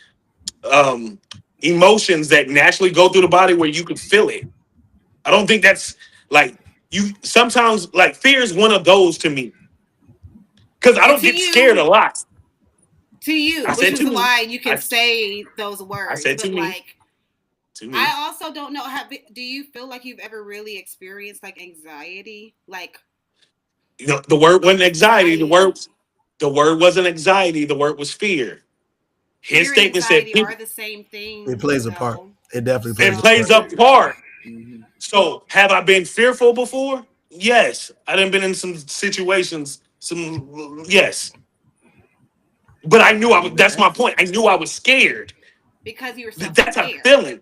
emotions that naturally go through the body where you can feel it. I don't think that's like you sometimes like fear is one of those to me because I And don't get scared a lot. To you, I which said is to me. why you can I- say those words. said to but me. like, To me, I also don't know. Do you feel like you've ever really experienced like anxiety? Like, you know, the word wasn't anxiety. Anxiety. The word wasn't anxiety. The word was fear. His fear and statement said anxiety people, are the same thing. It plays a part. though. It definitely plays it a plays part. a part. Mhm. So have I been fearful before? Yes, I done been in some situations. Yes, but I knew I was. That's my point. I knew I was scared. Because you were That's a self-aware. feeling.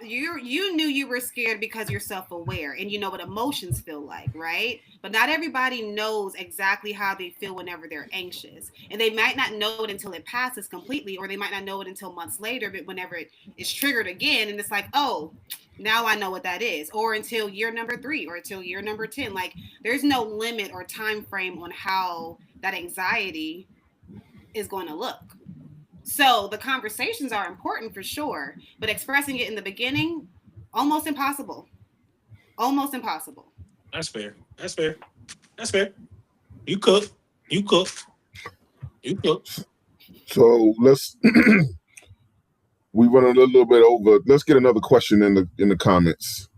You knew you were scared because you're self-aware and you know what emotions feel like, right? But not everybody knows exactly how they feel whenever they're anxious, and they might not know it until it passes completely, or they might not know it until months later. But whenever it is triggered again, and it's like, oh, now I know what that is, or until year number 3, or until year number 10. Like, there's no limit or time frame on how that anxiety is going to look. So the conversations are important for sure, but expressing it in the beginning, almost impossible. Almost impossible. That's fair. That's fair. That's fair. You cook. You cook. You cook. So let's we run a little bit over. Let's get another question in the comments.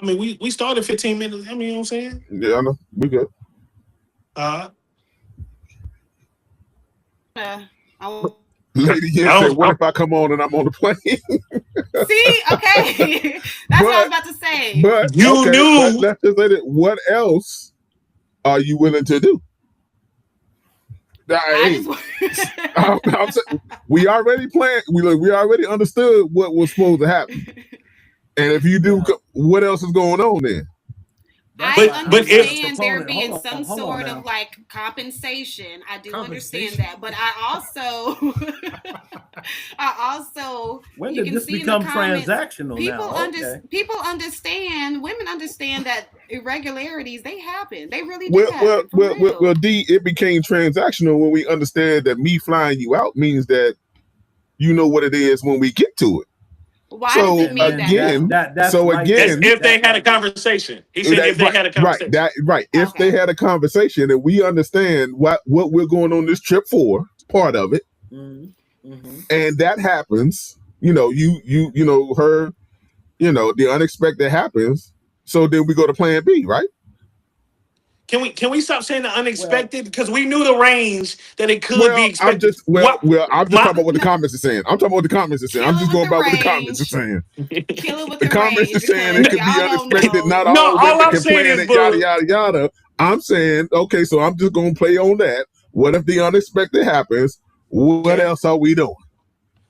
I mean, we started 15 minutes. I mean, you know what I'm saying? Yeah, I know. We good. I won't- Lady Yen I said, don't- what if I come on and I'm on the plane? See, okay. That's what I was about to say. But You knew. let's just say that. What else are you willing to do? Hey, I'm saying, we already planned. We already understood what was supposed to happen. And if you do, what else is going on then? I But if- understand there being Hold on, some hold on sort now. of like compensation. I do understand Compensation? that, but I also When you did can this see in become the comments, transactional now? people understand. Women understand that irregularities they happen. They really do happen. Well, D, it became transactional when we understand that me flying you out means that you know what it is when we get to it. Why So, does it mean again, that? so right again- That's if they had a conversation. He said if they had a conversation. Right. If Okay. they had a conversation and we understand what we're going on this trip for, part of it, and that happens, you know her, the unexpected happens. So then we go to plan B, right? Can we stop saying the unexpected? Because we knew the range that it could be I'm expected. just talking about what the comments are saying. I'm talking about what the comments are saying. I'm just going by what the comments are saying. Kill it with The the comments range are saying because it could be y'all don't unexpected. know. Not No, all all women I'm can saying plan is, it. Yada boo. yada yada. I'm saying, okay, so I'm just gonna play on that. What if the unexpected happens? What else are we doing?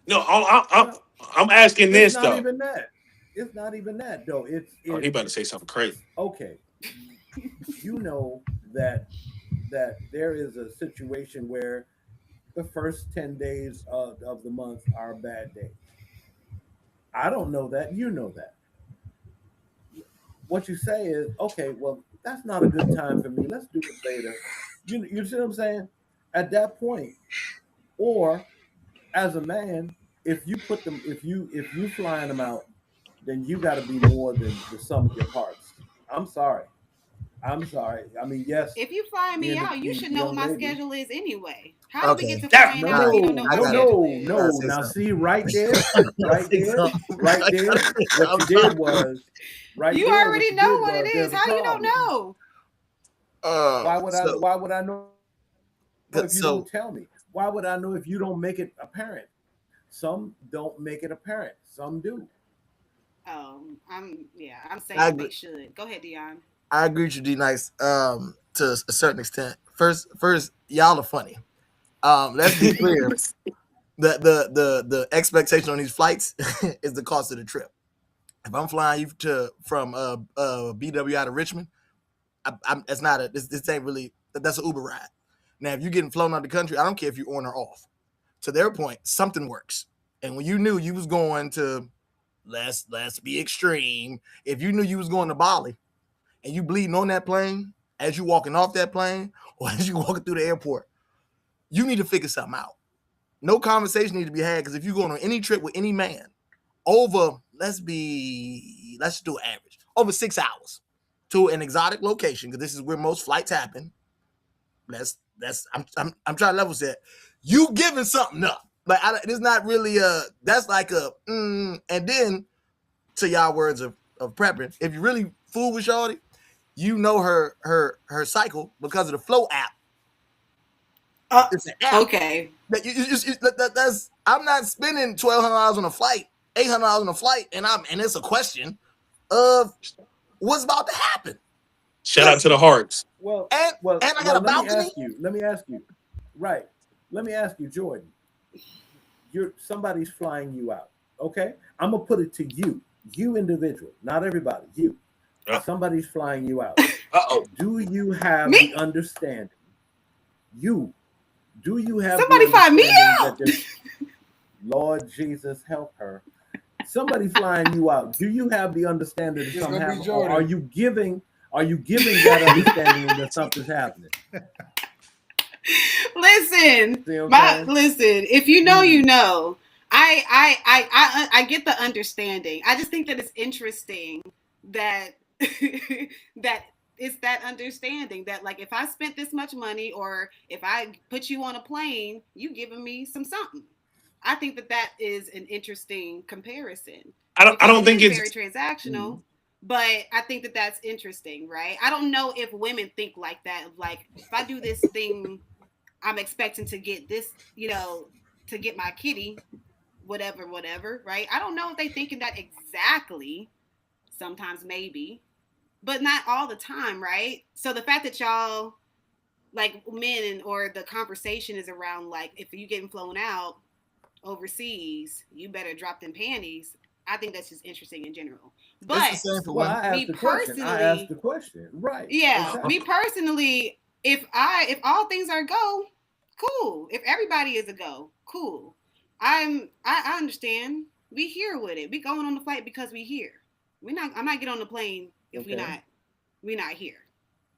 No, I'm asking this It's not though. even that. It's not even that though. Oh, he about to say something crazy. Okay. You know that there is a situation where the first 10 days of the month are bad days. I don't know that. You know that. What you say is, okay, well, that's not a good time for me. Let's do it later. You see what I'm saying? At that point, or as a man, if you flying them out, then you got to be more than the sum of your parts. I'm sorry. I mean, yes. If you fly me out, you should know what my schedule is anyway. How do we get to Okay. flying out? You don't know what my schedule is. No. Now see, right there. What you did was, You already know what it is. How you don't know? Why would I know if you don't tell me? Why would I know if you don't make it apparent? Some don't make it apparent. Some do. I'm saying they should. Go ahead, Dion. I agree with you, D Nice, to a certain extent. First, y'all are funny. Let's be clear. The expectation on these flights is the cost of the trip. If I'm flying you from BWI to Richmond, this ain't really, that's an Uber ride. Now, if you're getting flown out the country, I don't care if you're on or off. To their point, something works. And when you knew you was going to, let's be extreme. If you knew you was going to Bali and you bleeding on that plane as you walking off that plane or as you walking through the airport, you need to figure something out. No conversation need to be had, because if you're going on any trip with any man over, let's do an average, over 6 hours to an exotic location, because this is where most flights happen. I'm trying to level set. You giving something up. Like, it's not really that's like and then, to y'all words of prepping, if you really fool with shorty, you know her cycle because of the Flow app. It's an app. Okay. That's I'm not spending $1,200 on a flight, $800 on a flight, and it's a question of what's about to happen. Shout out to the Hearts. Well, and I got a balcony. Let me ask you. Right. Let me ask you, Jordan. Somebody's flying you out. Okay. I'm gonna put it to you individual, not everybody. You. Somebody's flying you out. Do you have the understanding? Do you have somebody fly me out? Lord Jesus, help her. Somebody flying you out. Do you have the understanding that something happening? Or are you giving that understanding that something's happening? Listen, listen. If you know, you know. I get the understanding. I just think that it's interesting that that it's that understanding that, like, if I spent this much money or if I put you on a plane, you giving me something. I think that is an interesting comparison. I don't think it's very transactional, but I think that's interesting, right? I don't know if women think like that. Like, if I do this thing, I'm expecting to get this, to get my kitty, whatever, right? I don't know if they thinking that exactly. Sometimes maybe, but not all the time, right? So the fact that y'all, like, men, or the conversation is around, like, if you getting flown out overseas, you better drop them panties. I think that's just interesting in general. But I asked the question, right? Yeah, exactly. Me personally, if all things are a go, cool. If everybody is a go, cool. I understand. We here with it. We going on the flight because we here. I'm not getting on the plane if we're not here.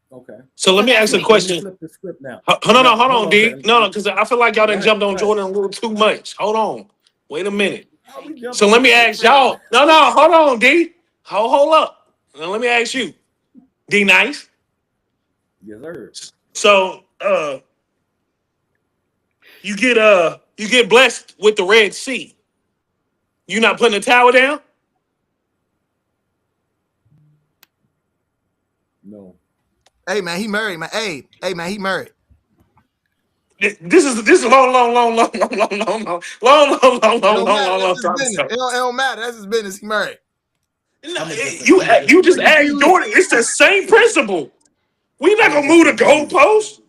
Okay. So let me ask a question. Flip the script now. Hold on, D. No, because I feel like y'all done jumped on Jordan a little too much. Hold on. Wait a minute. So let me ask y'all. No, hold on, D. Hold up. Now let me ask you. D Nice. Yes, sir. So you get blessed with the Red Sea. You not putting the tower down? No. Hey man, he married, man. Hey man, he married. This is long. It don't matter. That's his business. He married. No, you just asked Jordan. It's the same principle. We not gonna move the goalpost.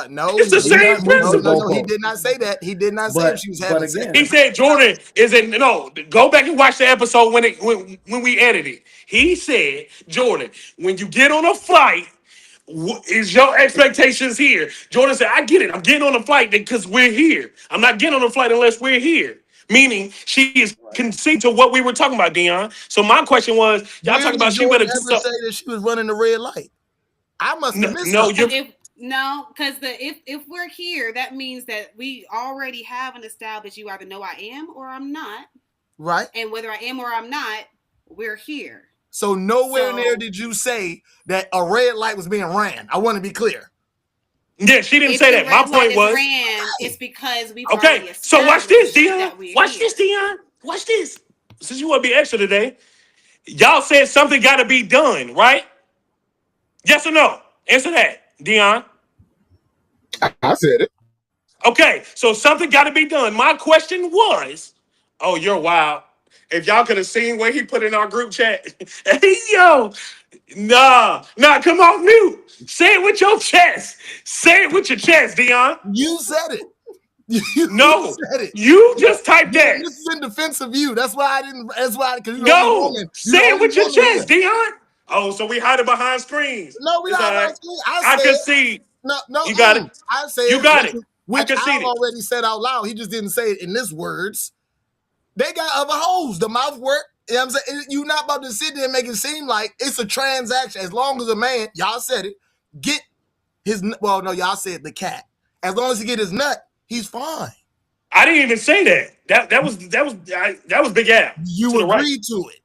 No, it's the same principle. No, he did not say that. He did not say if she was having sex. He said Jordan is in. No, go back and watch the episode when we edited. He said, Jordan, when you get on a flight, is your expectations here? Jordan said, I get it. I'm getting on a flight because we're here. I'm not getting on a flight unless we're here. Meaning she is conceding to what we were talking about, Dion. So my question was, y'all talking about she better do something. Say that she was running the red light. I must have missed something. No, because if we're here, that means that we already have an established you either know I am or I'm not. Right. And whether I am or I'm not, we're here. So nowhere near did you say that a red light was being ran. I want to be clear. Yeah, she didn't say that. My point was it's because we okay. So watch this, Dion. Watch this, Dion. Watch this. Since you want to be extra today, y'all said something got to be done, right? Yes or no? Answer that, Dion. I said it. Okay, so something got to be done. My question was, oh, you're wild. If y'all could have seen what he put in our group chat, hey, yo, nah, come off mute. Say it with your chest. Say it with your chest, Dion. You said it. You said it. You just typed that. This is in defense of you. That's why I didn't. That's why. No, say it with your chest, Dion. Oh, so we hiding behind screens. No, we not behind screens. I can see. No, you got it. I say you got it. Which I already said out loud. He just didn't say it in his words. They got other hoes. The mouth work. You know what I'm saying? You're not about to sit there and make it seem like it's a transaction. As long as a man, y'all said it, get his, well, no, y'all said the cat. As long as he get his nut, He's fine. I didn't even say that. That was Big Al. You to the right. agreed to it.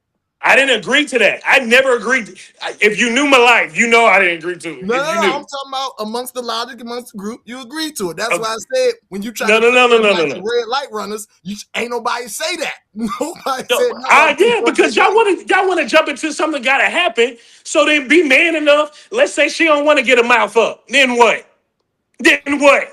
I didn't agree to that. I never agreed. If you knew my life, you know I didn't agree to it. No, If you I'm knew. talking about amongst the logic, amongst the group, you agreed to it. That's why I said when you try No. the red light runners, ain't nobody say that. Nobody said no. Yeah, because y'all want to jump into something got to happen. So then be man enough. Let's say she don't want to get a mouth up. Then what?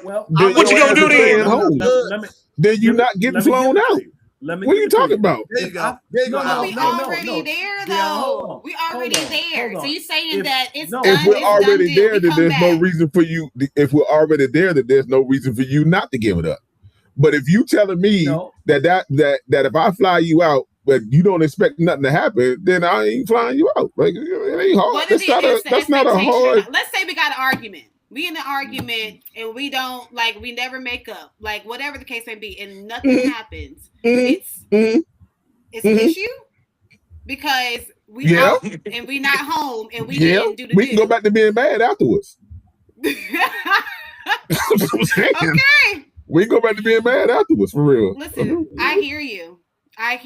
Well, what you gonna do then? Then you not getting flown out. What are you talking about? There you go. We already there, though. We already there. So you saying that it's done? If we're it's already done there, deal. then there's no reason for you. If we're already there, then there's no reason for you not to give it up. But if you telling me that if I fly you out, but you don't expect nothing to happen, then I ain't flying you out. Like it ain't hard. That's not a hard. Let's say we got an argument. We in an argument and we don't we never make up, whatever the case may be, and nothing happens. It's an issue because we out and we not home and we didn't do the we can go back to being mad afterwards. Okay. We can go back to being mad afterwards for real. Listen, I hear you. I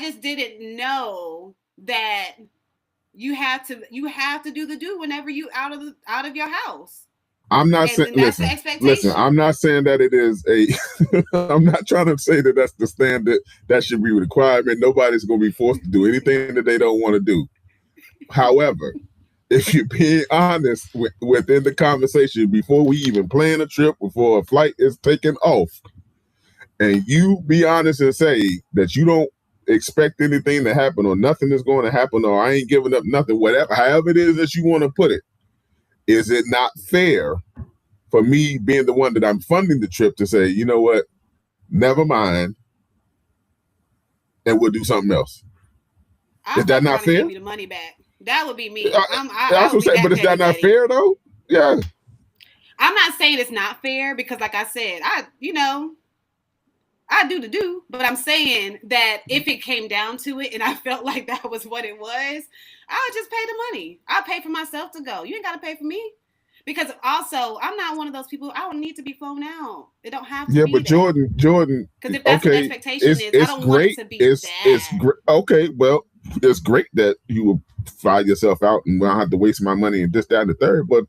just didn't know that you have to do the do whenever you out of your house. I'm not saying. Listen. I'm not saying that it is a. I'm not trying to say that that's the standard. That should be a requirement. Nobody's going to be forced to do anything that they don't want to do. However, if you're being honest within the conversation before we even plan a trip, before a flight is taken off, and you be honest and say that you don't expect anything to happen or nothing is going to happen or I ain't giving up nothing, whatever, however it is that you want to put it, is it not fair for me being the one that I'm funding the trip to say, you know what, never mind, and we'll do something else? Is that not fair? Give me the money back. That would be me. That's what I'm saying, but is that not fair though? Yeah. I'm not saying it's not fair because, like I said, I do the do, but I'm saying that if it came down to it and I felt like that was what it was, I would just pay the money. I'll pay for myself to go. You ain't got to pay for me. Because also, I'm not one of those people, I don't need to be flown out. It don't have to be. Yeah, but Jordan. Because if that's what the expectation is, I don't want it to be that. It's great. Okay, well, it's great that you will fly yourself out and I don't have to waste my money and this, that, and the third, but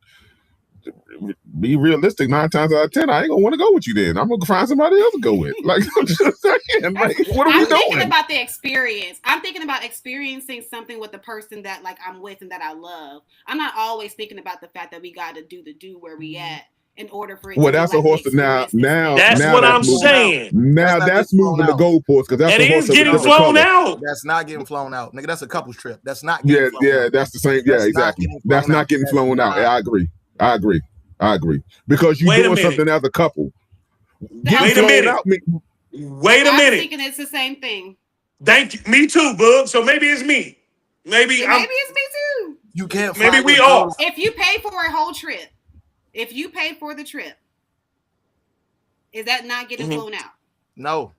be realistic. 9 times out of 10, I ain't gonna want to go with you. Then I'm gonna find somebody else to go with. Like I'm just saying, like what are we doing? I'm thinking about the experience. I'm thinking about experiencing something with the person that I'm with and that I love. I'm not always thinking about the fact that we got to do the do where we at in order for it. Well, that's a horse. Now that's what I'm saying. Now that's moving the goalposts because that's a horse getting flown out. That's not getting flown out, nigga. That's a couple's trip. That's not. Getting flown out. That's the same. Yeah, exactly. That's not getting flown out. Yeah, I agree. Because you're doing something as a couple. Wait a minute. I'm thinking it's the same thing. Thank you. Me too, Bug. So maybe it's me. Maybe it's me too. You can't. Maybe we all. If you pay for a whole trip, if you pay for the trip, is that not getting flown out? No.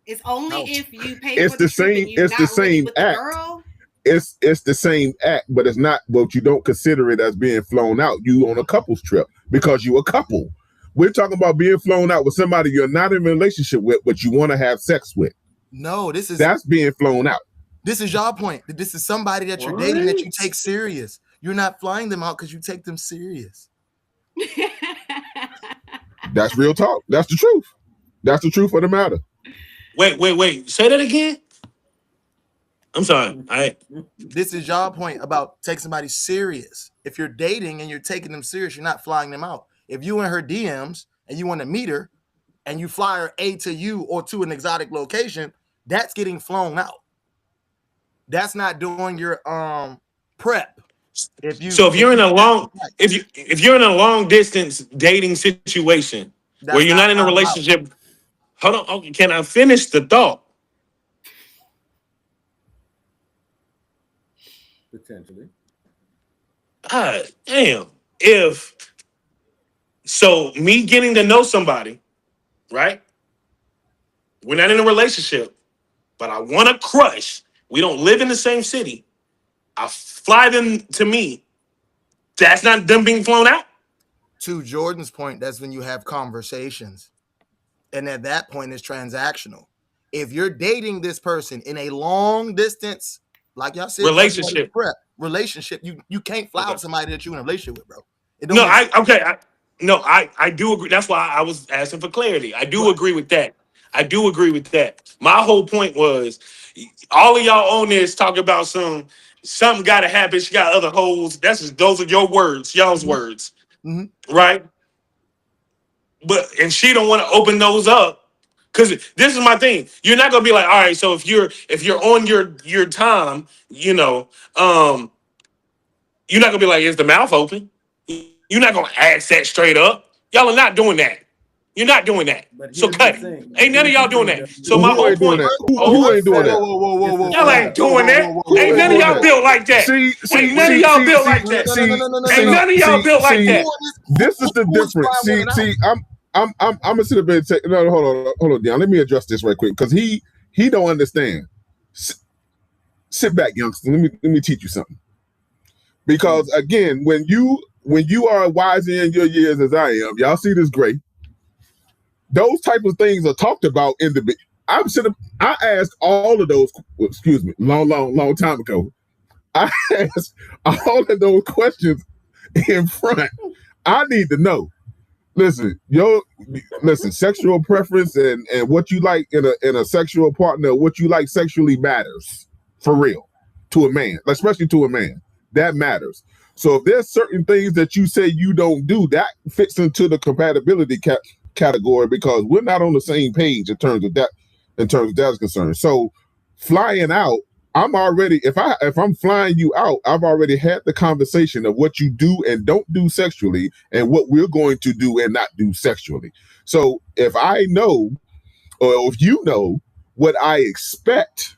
It's only if you pay for the trip and you're not really with the girl. It's the same act, but it's not. But you don't consider it as being flown out. You on a couple's trip because you a couple. We're talking about being flown out with somebody you're not in a relationship with, but you want to have sex with. No, that's being flown out. This is your point. This is somebody that you're dating that you take serious. You're not flying them out because you take them serious. That's real talk. That's the truth. That's the truth of the matter. Wait. Say that again. I'm sorry. This is your point about take somebody serious. If you're dating and you're taking them serious, you're not flying them out. If you in her DMs and you want to meet her and you fly her A to you or to an exotic location, that's getting flown out. That's not doing your prep. If you're in a long distance dating situation where you're not in a relationship, hold on. Okay, can I finish the thought? Potentially. Damn. So me getting to know somebody, right? We're not in a relationship, but I want to crush. We don't live in the same city. I fly them to me. That's not them being flown out? To Jordan's point, that's when you have conversations. And at that point, it's transactional. If you're dating this person in a long distance, like y'all said, Relationship. relationship, you can't fly with somebody that you're in a relationship with, bro. It don't No, make sense. I do agree. That's why I was asking for clarity. I do agree with that. I do agree with that. My whole point was, all of y'all on this talk about something got to happen. She got other hoes. Those are your words, y'all's words, right? But if she don't want to open those up, because this is my thing, you're not gonna be like, all right. So if you're on your time, you're not gonna be like, is the mouth open? You're not gonna ask that straight up. Y'all are not doing that. You're not doing that. But So here's cut the it. thing. Ain't none of y'all doing that. So my Who whole ain't doing point. that? Who ain't doing that? Whoa. Y'all ain't doing that. Ain't none of y'all built like that. Ain't none of y'all built like that. Ain't none of y'all built like that. This is the difference. See, I'm gonna sit up and say, no, hold on, Dion. Let me address this right quick because he don't understand. Sit back, youngster. Let me teach you something. Because again, when you are wiser in your years as I am, y'all see this great. Those type of things are talked about in the. I asked all of those. Excuse me, long time ago. I asked all of those questions in front. I need to know. Listen, sexual preference and what you like in a sexual partner, what you like sexually matters for real to a man, especially to a man. That matters. So if there's certain things that you say you don't do, that fits into the compatibility category because we're not on the same page in terms of that is concerned. So flying out, I'm already if I'm flying you out, I've already had the conversation of what you do and don't do sexually and what we're going to do and not do sexually. So if I know or if you know what I expect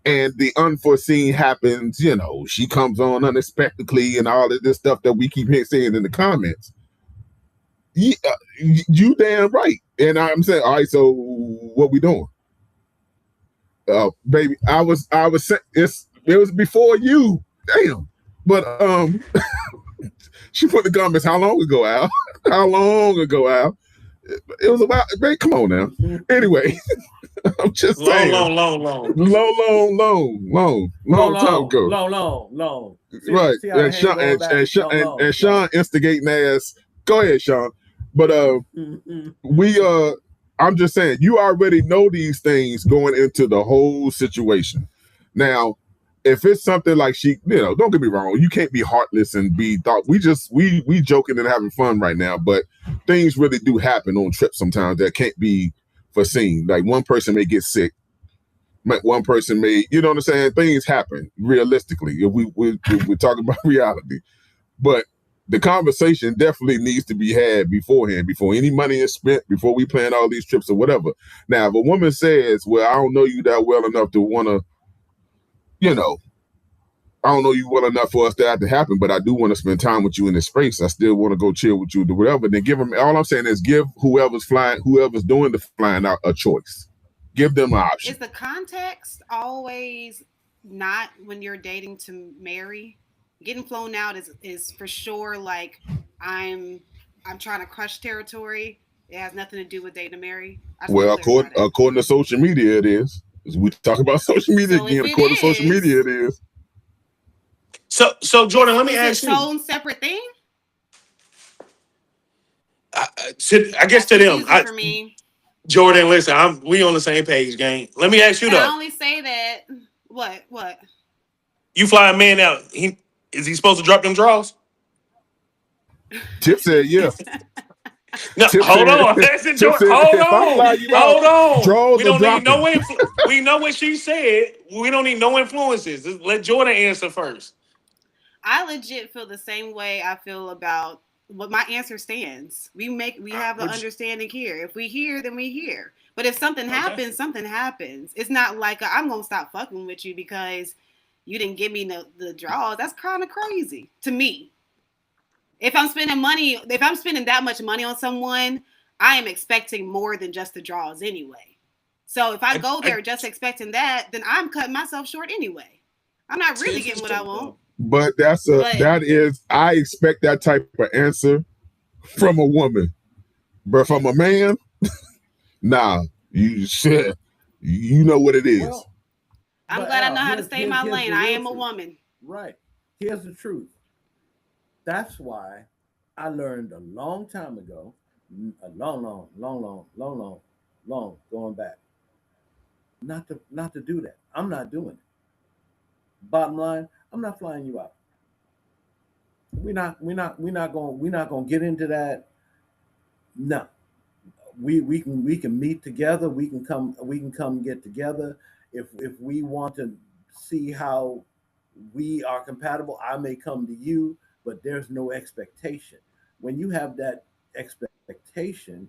and the unforeseen happens, she comes on unexpectedly and all of this stuff that we keep saying in the comments. You damn right. And I'm saying, all right, so what we doing? Baby, I was it was before you. Damn. But she put the comments, how long ago, Al? How long ago, Al? It was about, man, come on now. Anyway, I'm just saying. Long time ago. Long. Right. And Sean instigating ass. Go ahead, Sean. But I'm just saying, you already know these things going into the whole situation. Now, if it's something like don't get me wrong, you can't be heartless and be thought. We joking and having fun right now, but things really do happen on trips sometimes that can't be foreseen. Like one person may get sick, one person may, you know what I'm saying? Things happen realistically. If we're talking about reality, but the conversation definitely needs to be had beforehand, before any money is spent, before we plan all these trips or whatever. Now, if a woman says, well, I don't know you that well enough to want to, I don't know you well enough for us to have to happen, but I do want to spend time with you in this space. I still want to go chill with you, do whatever. Then give them, all I'm saying is give whoever's doing the flying out a choice. Give them an option. Is the context always not when you're dating to marry? Getting flown out is for sure like I'm trying to crush territory. It has nothing to do with dating to marry. Well, according to social media, it is. As we talk about social media again, according to social media, it is. So Jordan, let me ask you. It's its own separate thing. I guess to them, for me. Jordan, listen, we on the same page, gang. Let me ask you though. I only say that. What? You fly a man out. Is he supposed to drop them draws? Tip said yes. No, hold on. Hold on. We don't need no influence. We know what she said. We don't need no influences. Let Jordan answer first. I legit feel the same way I feel about what my answer stands. We have the understanding here. If we hear, then we hear. But if something happens, something happens. It's not like I'm gonna stop fucking with you because you didn't give me the draws. That's kind of crazy to me. If I'm spending that much money on someone, I am expecting more than just the draws anyway. So if I go there just expecting that, then I'm cutting myself short anyway. I'm not really getting what I want. But I expect that type of answer from a woman, but from a man, nah. You shit. You know what it is. Well, I'm but glad I Al, know how to here's- stay in here's- my here's lane. the I real am a truth. woman. Right. Here's the truth. That's why I learned a long time ago, a long, going back, not to do that. I'm not doing it. Bottom line, I'm not flying you out. We're not gonna get into that. No. We can meet together. We can come get together. If we want to see how we are compatible, I may come to you, but there's no expectation. When you have that expectation,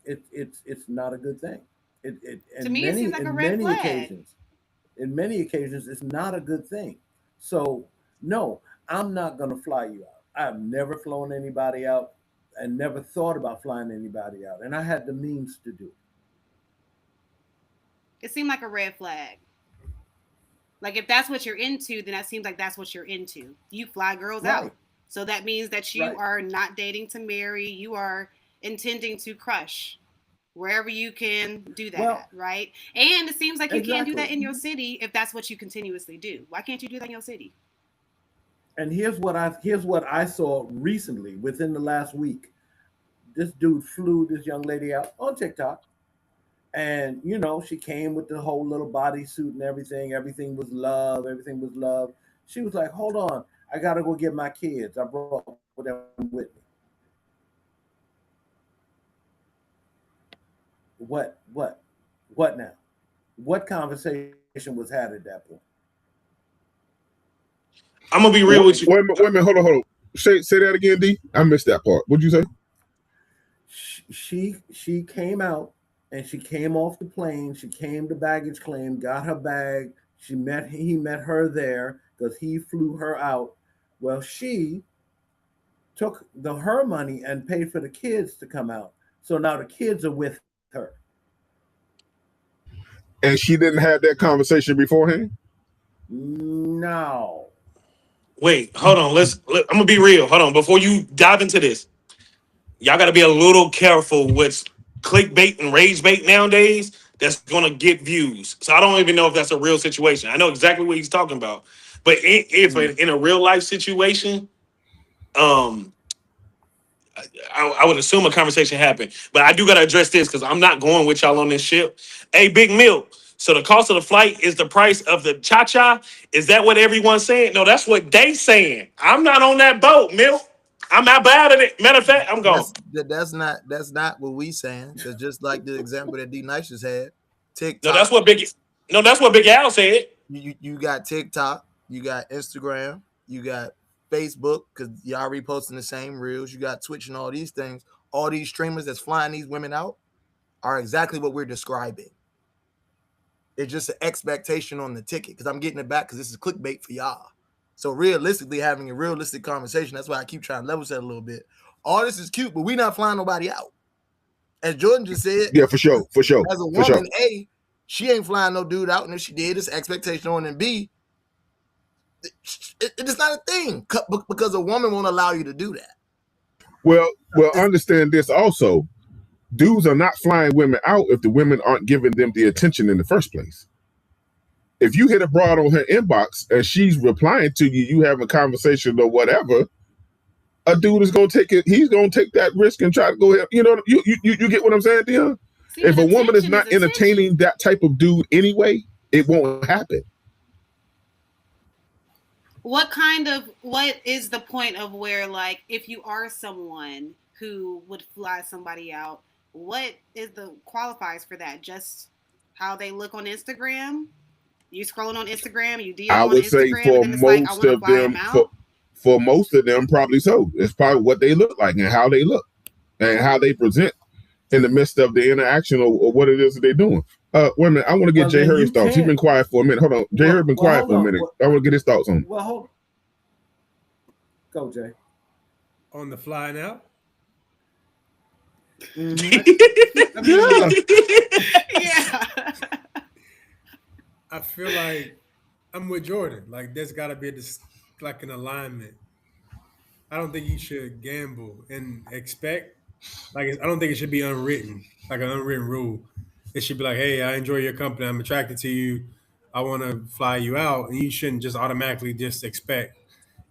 it's not a good thing. It To me, it seems like a red flag. in many occasions, it's not a good thing. So no, I'm not gonna fly you out. I've never flown anybody out and never thought about flying anybody out, and I had the means to do it. It seemed like a red flag. Like if that's what you're into, then that seems like that's what you're into. You fly girls Right. out. So that means that you Right. are not dating to marry. You are intending to crush wherever you can do that, Well, right? And it seems like you can't do that exactly. in your city if that's what you continuously do. Why can't you do that in your city? And here's what I saw recently within the last week. This dude flew this young lady out on TikTok, and she came with the whole little bodysuit and everything. Everything was love. Everything was love. She was like, "Hold on, I gotta go get my kids. I brought them with me." What now? What conversation was had at that point? I'm gonna be real with you. Wait a minute, hold on. Say that again, D. I missed that part. What'd you say? She came out and she came off the plane. She came to baggage claim, got her bag. He met her there because he flew her out. Well, she took her money and paid for the kids to come out. So now the kids are with her. And she didn't have that conversation beforehand? No. Wait, hold on. I'm gonna be real. Hold on. Before you dive into this, y'all gotta be a little careful with clickbait and rage bait nowadays. That's gonna get views. So I don't even know if that's a real situation. I know exactly what he's talking about. But if in a real life situation, I would assume a conversation happened. But I do gotta address this because I'm not going with y'all on this ship. Hey, Big Milk. So the cost of the flight is the price of the cha-cha? Is that what everyone's saying? No, that's what they saying. I'm not on that boat, Milk. I'm not bad at it. Matter of fact, I'm gone. That's not what we saying. Because just like the example that D Nice just had, TikTok. No, that's what Big Al said. You got TikTok, you got Instagram, you got Facebook, because y'all reposting the same reels. You got Twitch and all these things. All these streamers that's flying these women out are exactly what we're describing. It's just an expectation on the ticket, because I'm getting it back because this is clickbait for y'all. So realistically, having a realistic conversation, that's why I keep trying to level set a little bit. All this is cute, but we're not flying nobody out. As Jordan just said, yeah, for sure. As a woman, A, she ain't flying no dude out, and if she did, it's expectation on, and B, it's not a thing because a woman won't allow you to do that. Well, understand this also. Dudes are not flying women out if the women aren't giving them the attention in the first place. If you hit a broad on her inbox and she's replying to you, you have a conversation or whatever, a dude is gonna take it. He's gonna take that risk and try to go ahead. You get what I'm saying, Dion? If a woman is not entertaining that type of dude anyway, it won't happen. What is the point of where, like, if you are someone who would fly somebody out, what is the qualifiers for that? Just how they look on Instagram? You scrolling on Instagram, you DM on Instagram. I would say for most of them, probably so. It's probably what they look like and how they look and how they present in the midst of the interaction or what it is that they're doing. Wait a minute, I want to get Jay Hurry's thoughts. He's been quiet for a minute. Hold on. Jay Hurry been quiet for a minute. I want to get his thoughts on it. Well, hold on. Go, Jay. On the fly now? Yeah. I feel like I'm with Jordan. Like there's got to be an alignment. I don't think you should gamble and expect. I don't think it should be unwritten, like an unwritten rule. It should be like, hey, I enjoy your company. I'm attracted to you. I want to fly you out, and you shouldn't just automatically just expect.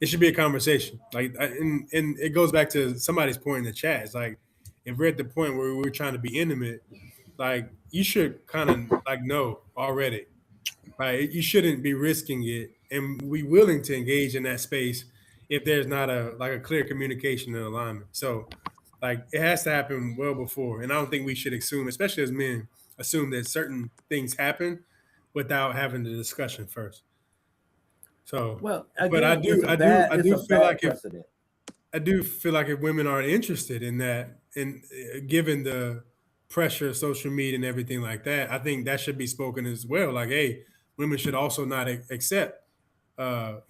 It should be a conversation. And it goes back to somebody's point in the chat. It's like if we're at the point where we're trying to be intimate, like you should kind of like know already, right? You shouldn't be risking it and be willing to engage in that space if there's not a clear communication and alignment. So like it has to happen well before. And I don't think we should assume, especially as men, assume that certain things happen without having the discussion first. So Well, but I again, do feel like precedent. if women are interested in that, and given the pressure of social media and everything like that, I think that should be spoken as well. Like, hey, women should also not accept, a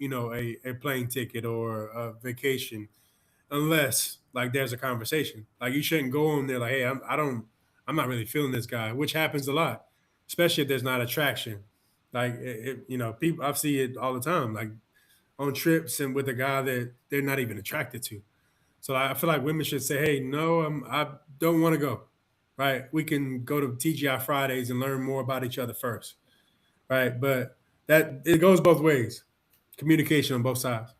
plane ticket or a vacation unless like there's a conversation. Like, you shouldn't go on there like, hey, I'm not really feeling this guy, which happens a lot, especially if there's not attraction. Like, people I see it all the time. Like on trips and with a guy that they're not even attracted to. So I feel like women should say, "Hey, no, I don't want to go." Right? We can go to TGI Fridays and learn more about each other first. Right? But that it goes both ways. Communication on both sides.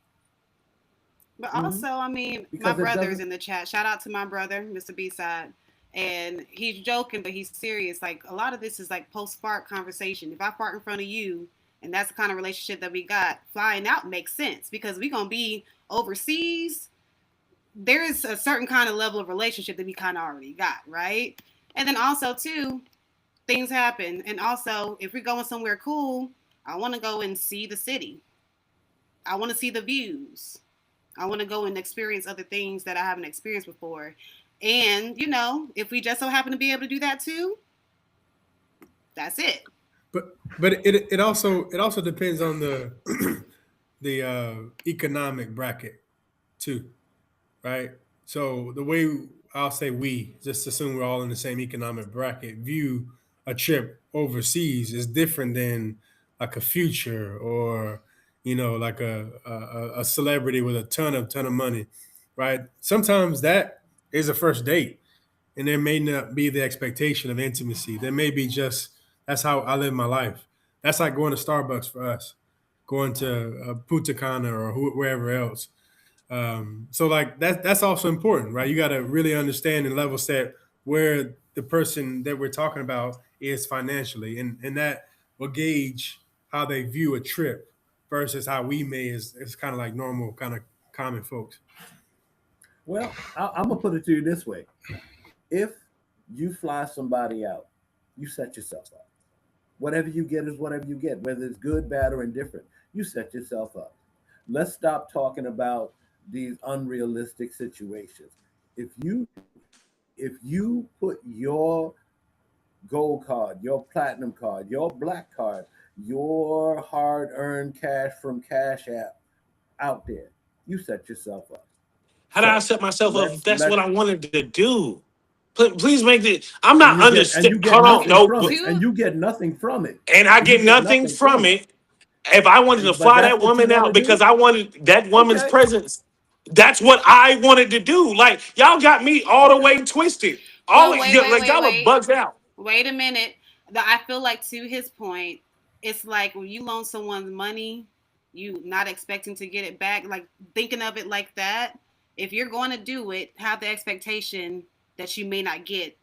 But Mhm. also, I mean, my Because it brother's doesn't. in the chat. Shout out to my brother, Mr. B-Side. And he's joking, but he's serious. Like, a lot of this is like post-fart conversation. If I fart in front of you, and that's the kind of relationship that we got, flying out makes sense because we're going to be overseas. There is a certain kind of level of relationship that we kind of already got, right? And then also, too, things happen. And also, if we're going somewhere cool, I want to go and see the city. I want to see the views. I want to go and experience other things that I haven't experienced before. And, if we just so happen to be able to do that too, that's it. But it also depends on the the economic bracket too, right? So the way I'll say we just assume we're all in the same economic bracket view a trip overseas is different than like a Future or like a celebrity with a ton of money, right? Sometimes that is a first date, and there may not be the expectation of intimacy. There may be just that's how I live my life. That's like going to Starbucks for us, going to Punta Cana or wherever else. So like that's also important, right? You got to really understand and level set where the person that we're talking about is financially, and that will gauge how they view a trip versus how we may as kind of like normal kind of common folks. Well, I'm gonna put it to you this way: if you fly somebody out, you set yourself up. Whatever you get is whatever you get, whether it's good, bad, or indifferent. You set yourself up. Let's stop talking about these unrealistic situations. If you put your gold card, your platinum card, your black card, your hard-earned cash from Cash App out there, you set yourself up. How do I So set myself up if that's let's what I wanted to do? Please make it. I'm and not you get understand. Hold on, nothing no, from but, it, and you get nothing from it, and I and you get get nothing nothing from from it. it. If I wanted to But fly that's that what you woman want to out because do. I wanted that woman's Okay. presence, that's what I wanted to do. Like, y'all got me all the way twisted. Well, wait, wait, Like, wait, y'all are wait. bugged out. Wait a minute. I feel like, to his point, it's like when you loan someone money, you not expecting to get it back, like thinking of it like that. If you're going to do it, have the expectation that you may not get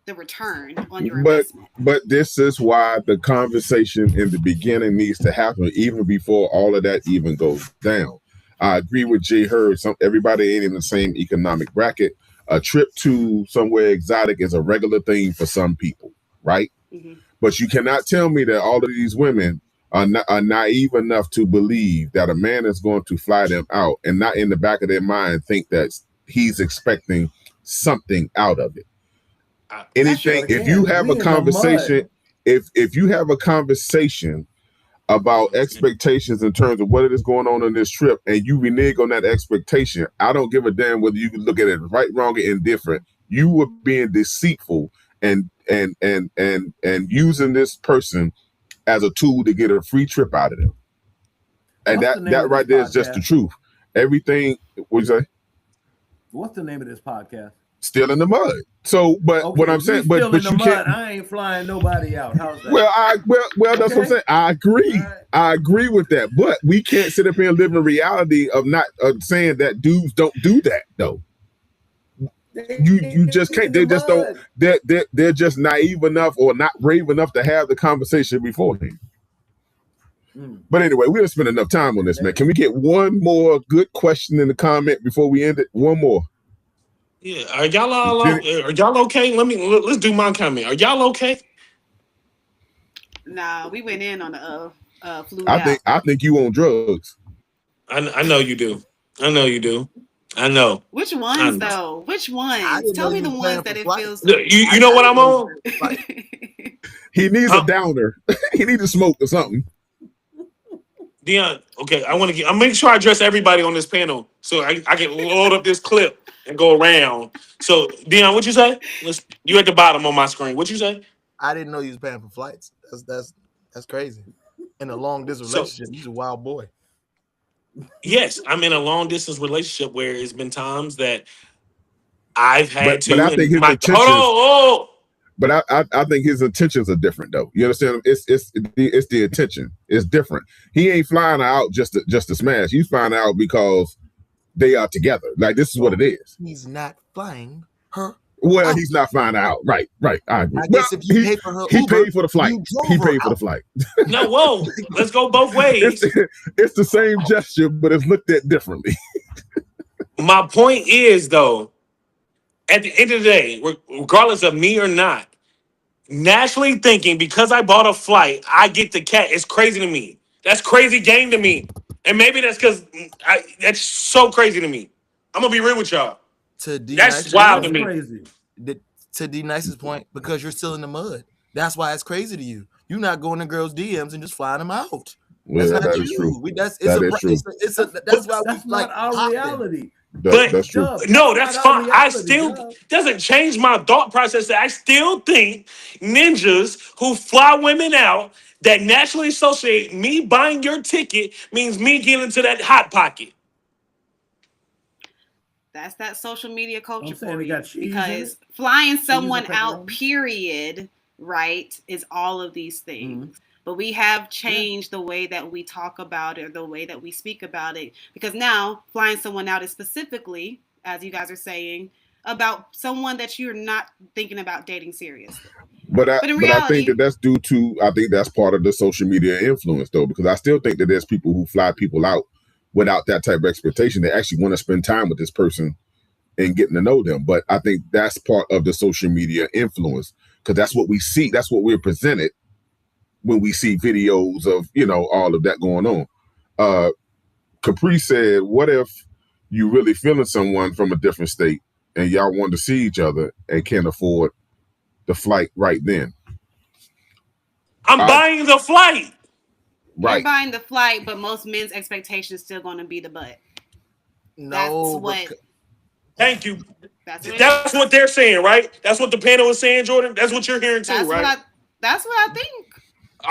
the return on your But investment. this is why the conversation in the beginning needs to happen even before all of that even goes down. I agree with Jay Hurd. Everybody ain't in the same economic bracket. A trip to somewhere exotic is a regular thing for some people, right? Mm-hmm. But you cannot tell me that all of these women are naive enough to believe that a man is going to fly them out and not in the back of their mind think that he's expecting something out of it. Anything. But If you again, have we a in the conversation, mud. if you have a conversation about expectations in terms of what it is going on this trip, and you renege on that expectation, I don't give a damn whether you can look at it right, wrong, or indifferent. You were being deceitful and using this person as a tool to get a free trip out of them. And What's the name that of right this there is just the podcast? truth. everything. What you say? What's the name of this podcast? Still in the mud. So, but Okay, what I'm you saying, still but in the you mud. can't. I ain't flying nobody out. How's that? Well, that's what I'm Okay. saying. I agree. All right. I agree with that. But we can't sit up here and live in reality of not saying that dudes don't do that though. You just can't. They just don't. They're just naive enough or not brave enough to have the conversation beforehand. But anyway, we didn't spend enough time on this, man. Can we get one more good question in the comment before we end it? One more. Yeah, are y'all okay? Let's do my comment. Are y'all okay? Nah, we went in on the flu out. I think you on drugs. I know you do. I know you do. I know. Which ones though? Which ones? Tell me the ones that it feels. You know what I'm on? He needs a downer. He needs to smoke or something. Dion, okay, I'm making sure I address everybody on this panel so I can load up this clip and go around. So, Dion, what you say? You at the bottom on my screen. What you say? I didn't know you was paying for flights. That's crazy. In a long distance relationship, you're a wild boy. Yes, I'm in a long distance relationship where it's been times that I've had to. But I think his intentions. Hold on. But I think his intentions are different though. You understand? It's the intention. It's different. He ain't flying out just to smash. He's flying out because they are together. Like this is what it is. He's not flying her. Well, he's not flying out. Right. I agree. I guess if you pay for her he Uber, paid for the flight. He paid for the flight. No, whoa. Let's go both ways. It's the same gesture, but it's looked at differently. My point is though, at the end of the day, regardless of me or not, naturally thinking because I bought a flight, I get the cat. It's crazy to me. That's crazy game to me. And maybe that's because that's so crazy to me. I'm going to be real with y'all. That's wild to me. Crazy. To D-Nice's point, because you're still in the mud. That's why it's crazy to you. You're not going to girls' DMs and just flying them out. Well, that is true. That's why that's not our reality. That's true. No, that's fine. I still doesn't change my thought process. I still think ninjas who fly women out that naturally associate me buying your ticket means me getting into that hot pocket. That's that social media culture for you. Because flying someone out, period, right, is all of these things. Mm-hmm. But we have changed the way that we talk about it or the way that we speak about it. Because now flying someone out is specifically, as you guys are saying, about someone that you're not thinking about dating seriously. But I think that's due to, I think that's part of the social media influence though, because I still think that there's people who fly people out without that type of expectation. They actually want to spend time with this person and getting to know them. But I think that's part of the social media influence because that's what we see. That's what we're presented when we see videos of, all of that going on. Capri said, what if you really feeling someone from a different state and y'all want to see each other and can't afford the flight right then? I'm buying the flight. Right. You're buying the flight, but most men's expectation is still going to be the butt. No. Thank you. That's what they're saying, right? That's what the panel is saying, Jordan. That's what you're hearing too, right? That's what I think.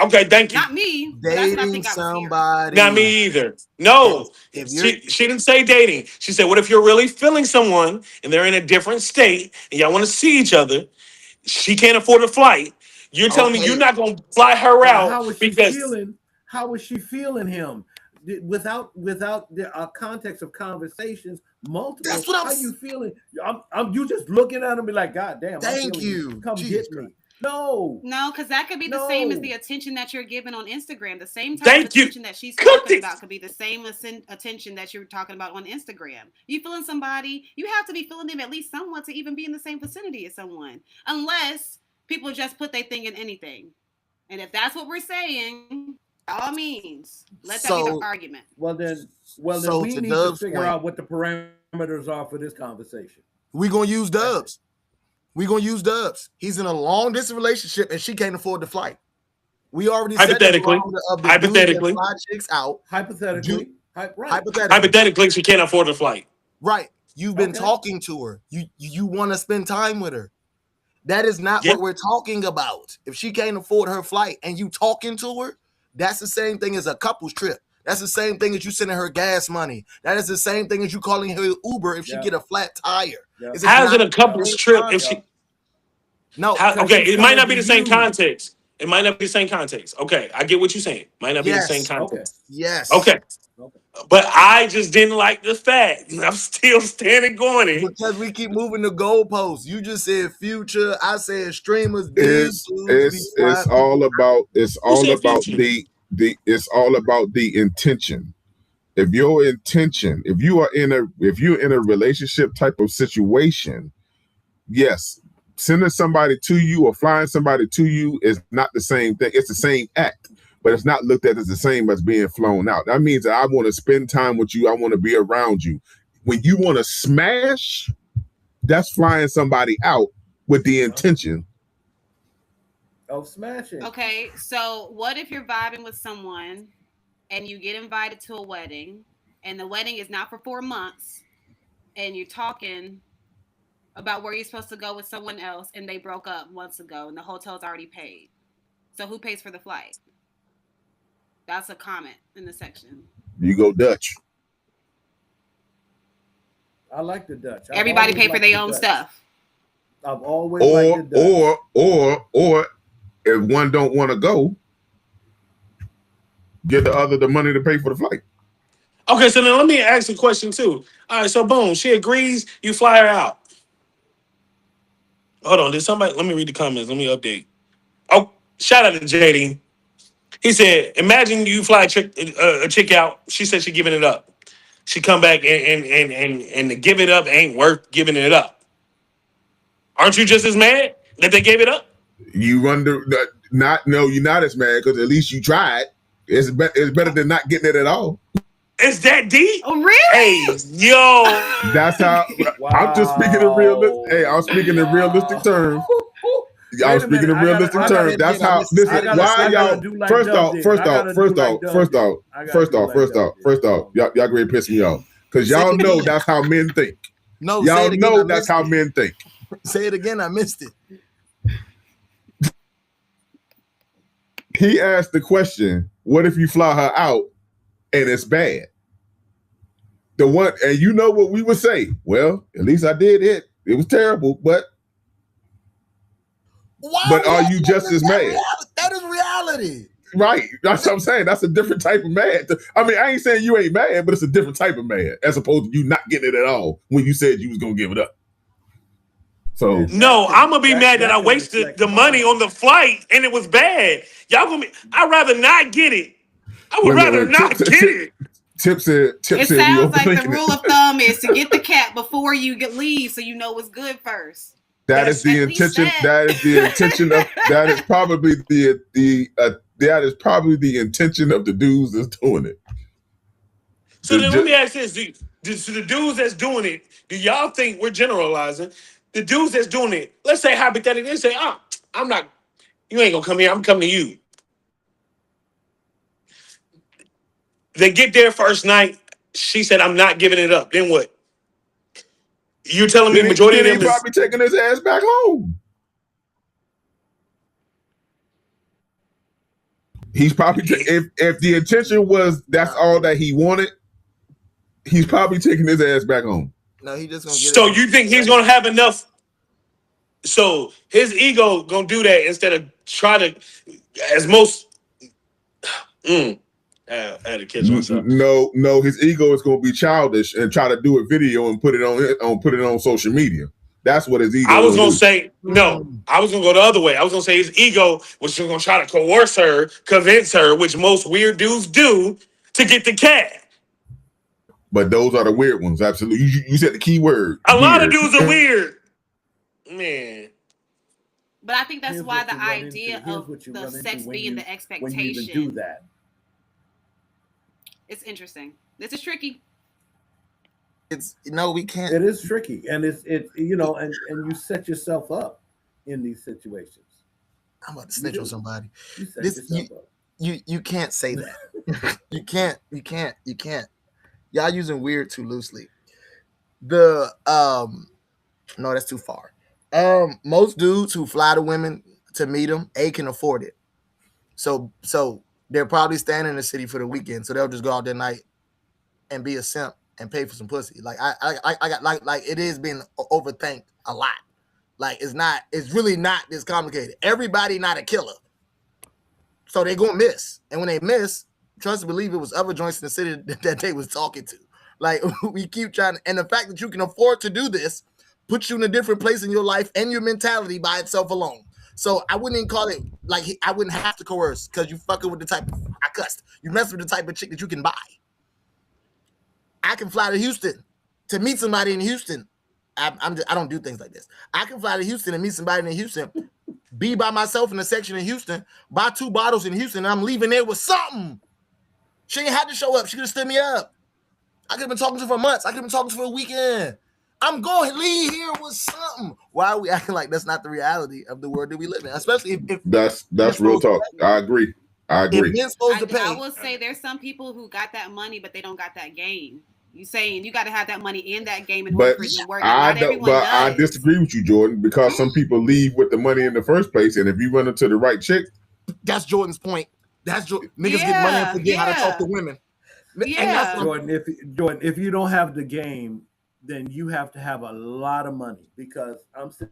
Okay, thank you. Not me. Dating somebody. Not me either. No, she didn't say dating. She said, what if you're really feeling someone and they're in a different state and y'all want to see each other? She can't afford a flight. You're telling me you're not going to fly her out how was she feeling? How was she feeling him? Without the context of conversations, multiple. That's what how you feeling? You just looking at him and be like, God damn! Thank you. Come get me. No, because that could be the same as the attention that you're giving on Instagram. The same type of attention that she's talking about could be the same attention that you're talking about on Instagram. You feeling somebody, you have to be feeling them at least somewhat to even be in the same vicinity as someone. Unless people just put their thing in anything. And if that's what we're saying, by all means, let that be the argument. Well then we need to figure out what the parameters are for this conversation. We're going to use Dubs. He's in a long distance relationship and she can't afford the flight. We already said hypothetically fly chicks out. Hypothetically, she can't afford the flight. Right. You've been talking to her. You want to spend time with her. That is not what we're talking about. If she can't afford her flight and you talking to her, that's the same thing as a couple's trip. That's the same thing as you sending her gas money. That is the same thing as you calling her Uber if she get a flat tire. Yeah. How's it a couple's trip if she? No. Okay, it might not be the same context. It might not be the same context. Okay, I get what you're saying. Might not be the same context. Yes. Okay. But I just didn't like the fact. I'm still standing going in. Because we keep moving the goalposts. You just said Future. I said streamers. It's all about the intention. If you're in a relationship type of situation, yes, sending somebody to you or flying somebody to you is not the same thing. It's the same act, but it's not looked at as the same as being flown out. That means that I want to spend time with you. I want to be around you. When you want to smash, that's flying somebody out with the intention of smashing. Okay, so what if you're vibing with someone and you get invited to a wedding and the wedding is not for 4 months and you're talking about where you're supposed to go with someone else and they broke up months ago and the hotel's already paid? So who pays for the flight? That's a comment in the section. You go Dutch. I like the Dutch. Everybody pay for their own stuff. I've always liked the Dutch. Or if one don't want to go, get the other the money to pay for the flight. Okay, so then let me ask a question too. All right, so boom, she agrees, you fly her out. Hold on, did somebody? Let me read the comments. Let me update. Oh, shout out to JD. He said, "Imagine you fly a chick out. She said she giving it up. She come back and to give it up ain't worth giving it up. Aren't you just as mad that they gave it up? You wonder you're not as mad because at least you tried. It's better than not getting it at all. It's that deep? Oh, really? Hey, yo. That's how I'm just speaking in realistic. Hey, I'm speaking in realistic terms. I'm speaking in realistic terms. That's how. Listen, why y'all? First off, y'all ready to piss me off because y'all know that's how men think. No, y'all know that's how men think. Say it again. I missed it. He asked the question, "What if you fly her out and it's bad?" The one, and you know what we would say? Well, at least I did it. It was terrible, but are you just as mad? That is reality. Right. That's what I'm saying. That's a different type of mad. I mean, I ain't saying you ain't mad, but it's a different type of mad as opposed to you not getting it at all when you said you was going to give it up. So no, I'm going to be mad that I wasted the money on the flight and it was bad. Y'all going to be, I'd rather not get it. I would rather not get it. Tip said. It sounds like the rule of thumb is to get the cat before you leave, so you know what's good first. That is the intention. That is the intention of. That is probably that is probably the intention of the dudes that's doing it. So then let me ask this: so the dudes that's doing it, do y'all think we're generalizing? The dudes that's doing it, let's say hypothetically, they say, I'm not. You ain't gonna come here. I'm coming to you. They get there first night. She said, "I'm not giving it up." Then what? You telling me majority of them is probably taking his ass back home. He's probably if the intention was that's all that he wanted, he's probably taking his ass back home. No, he just gonna get So you think he's gonna have enough? So his ego gonna do that instead of try to, as most. I had to catch myself. No, his ego is going to be childish and try to do a video and put it on social media. That's what his ego. I was going to say no. I was going to go the other way. I was going to say his ego was going to try to coerce her, convince her, which most weird dudes do, to get the cat. But those are the weird ones. Absolutely, you said the key word. A lot of dudes are weird, man. But I think that's why the idea of the sex being the expectation. When you even do that. It's interesting. This is tricky. We can't. It is tricky, and it's and you set yourself up in these situations. I'm about to snitch on somebody. You can't say that. You can't. Y'all using weird too loosely. No, that's too far. Most dudes who fly to women to meet them, can afford it. So they're probably staying in the city for the weekend, so they'll just go out that night and be a simp and pay for some pussy. Like I got like it is being overthinked a lot. Like it's really not this complicated. Everybody not a killer, so they gonna miss, and when they miss, trust and believe it was other joints in the city that they was talking to. Like we keep trying, and the fact that you can afford to do this puts you in a different place in your life and your mentality by itself alone. So I wouldn't even call it like I wouldn't have to coerce because you fucking with the type of, I cussed. You mess with the type of chick that you can buy. I can fly to Houston to meet somebody in Houston. I don't do things like this. I can fly to Houston and meet somebody in Houston, be by myself in a section in Houston, buy 2 bottles in Houston, and I'm leaving there with something. She ain't had to show up. She could have stood me up. I could have been talking to her for months. I could have been talking to her for a weekend. I'm going to leave here with something. Why are we acting like that's not the reality of the world that we live in? Especially if that's real talk. I agree. If men supposed to pay. I will say there's some people who got that money, but they don't got that game. You saying you got to have that money in that game in order for it to work. I disagree with you, Jordan, because some people leave with the money in the first place, and if you run into the right chick, that's Jordan's point. Niggas get money and forget how to talk to women. Yeah, Jordan, if you don't have the game, then you have to have a lot of money because I'm sitting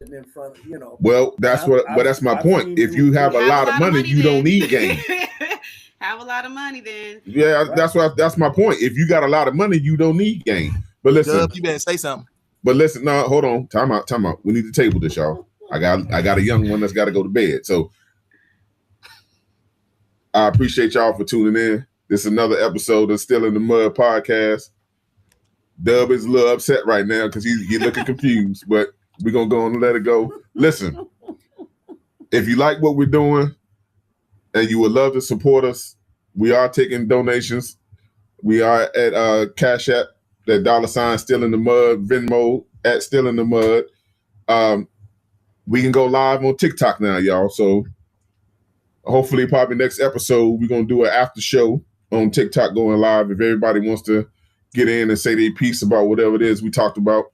in front of, Well, that's my point. If you have a lot of money, you don't need game. Have a lot of money then. Yeah, right. That's my point. If you got a lot of money, you don't need game. But listen, you better say something. But listen, no, hold on. Time out. We need to table this, y'all. I got a young one that's got to go to bed. So I appreciate y'all for tuning in. This is another episode of Still in the Mud podcast. Dub is a little upset right now because he's looking confused, but we're going to go and let it go. Listen, if you like what we're doing and you would love to support us, we are taking donations. We are at Cash App, that $ Still in the Mud, Venmo at Still in the Mud. We can go live on TikTok now, y'all. So hopefully probably next episode, we're going to do an after show on TikTok going live. If everybody wants to get in and say their piece about whatever it is we talked about,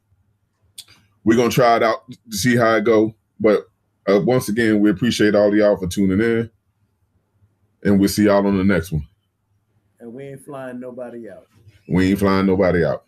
we're going to try it out to see how it go. But once again, we appreciate all of y'all for tuning in. And we'll see y'all on the next one. And we ain't flying nobody out. We ain't flying nobody out.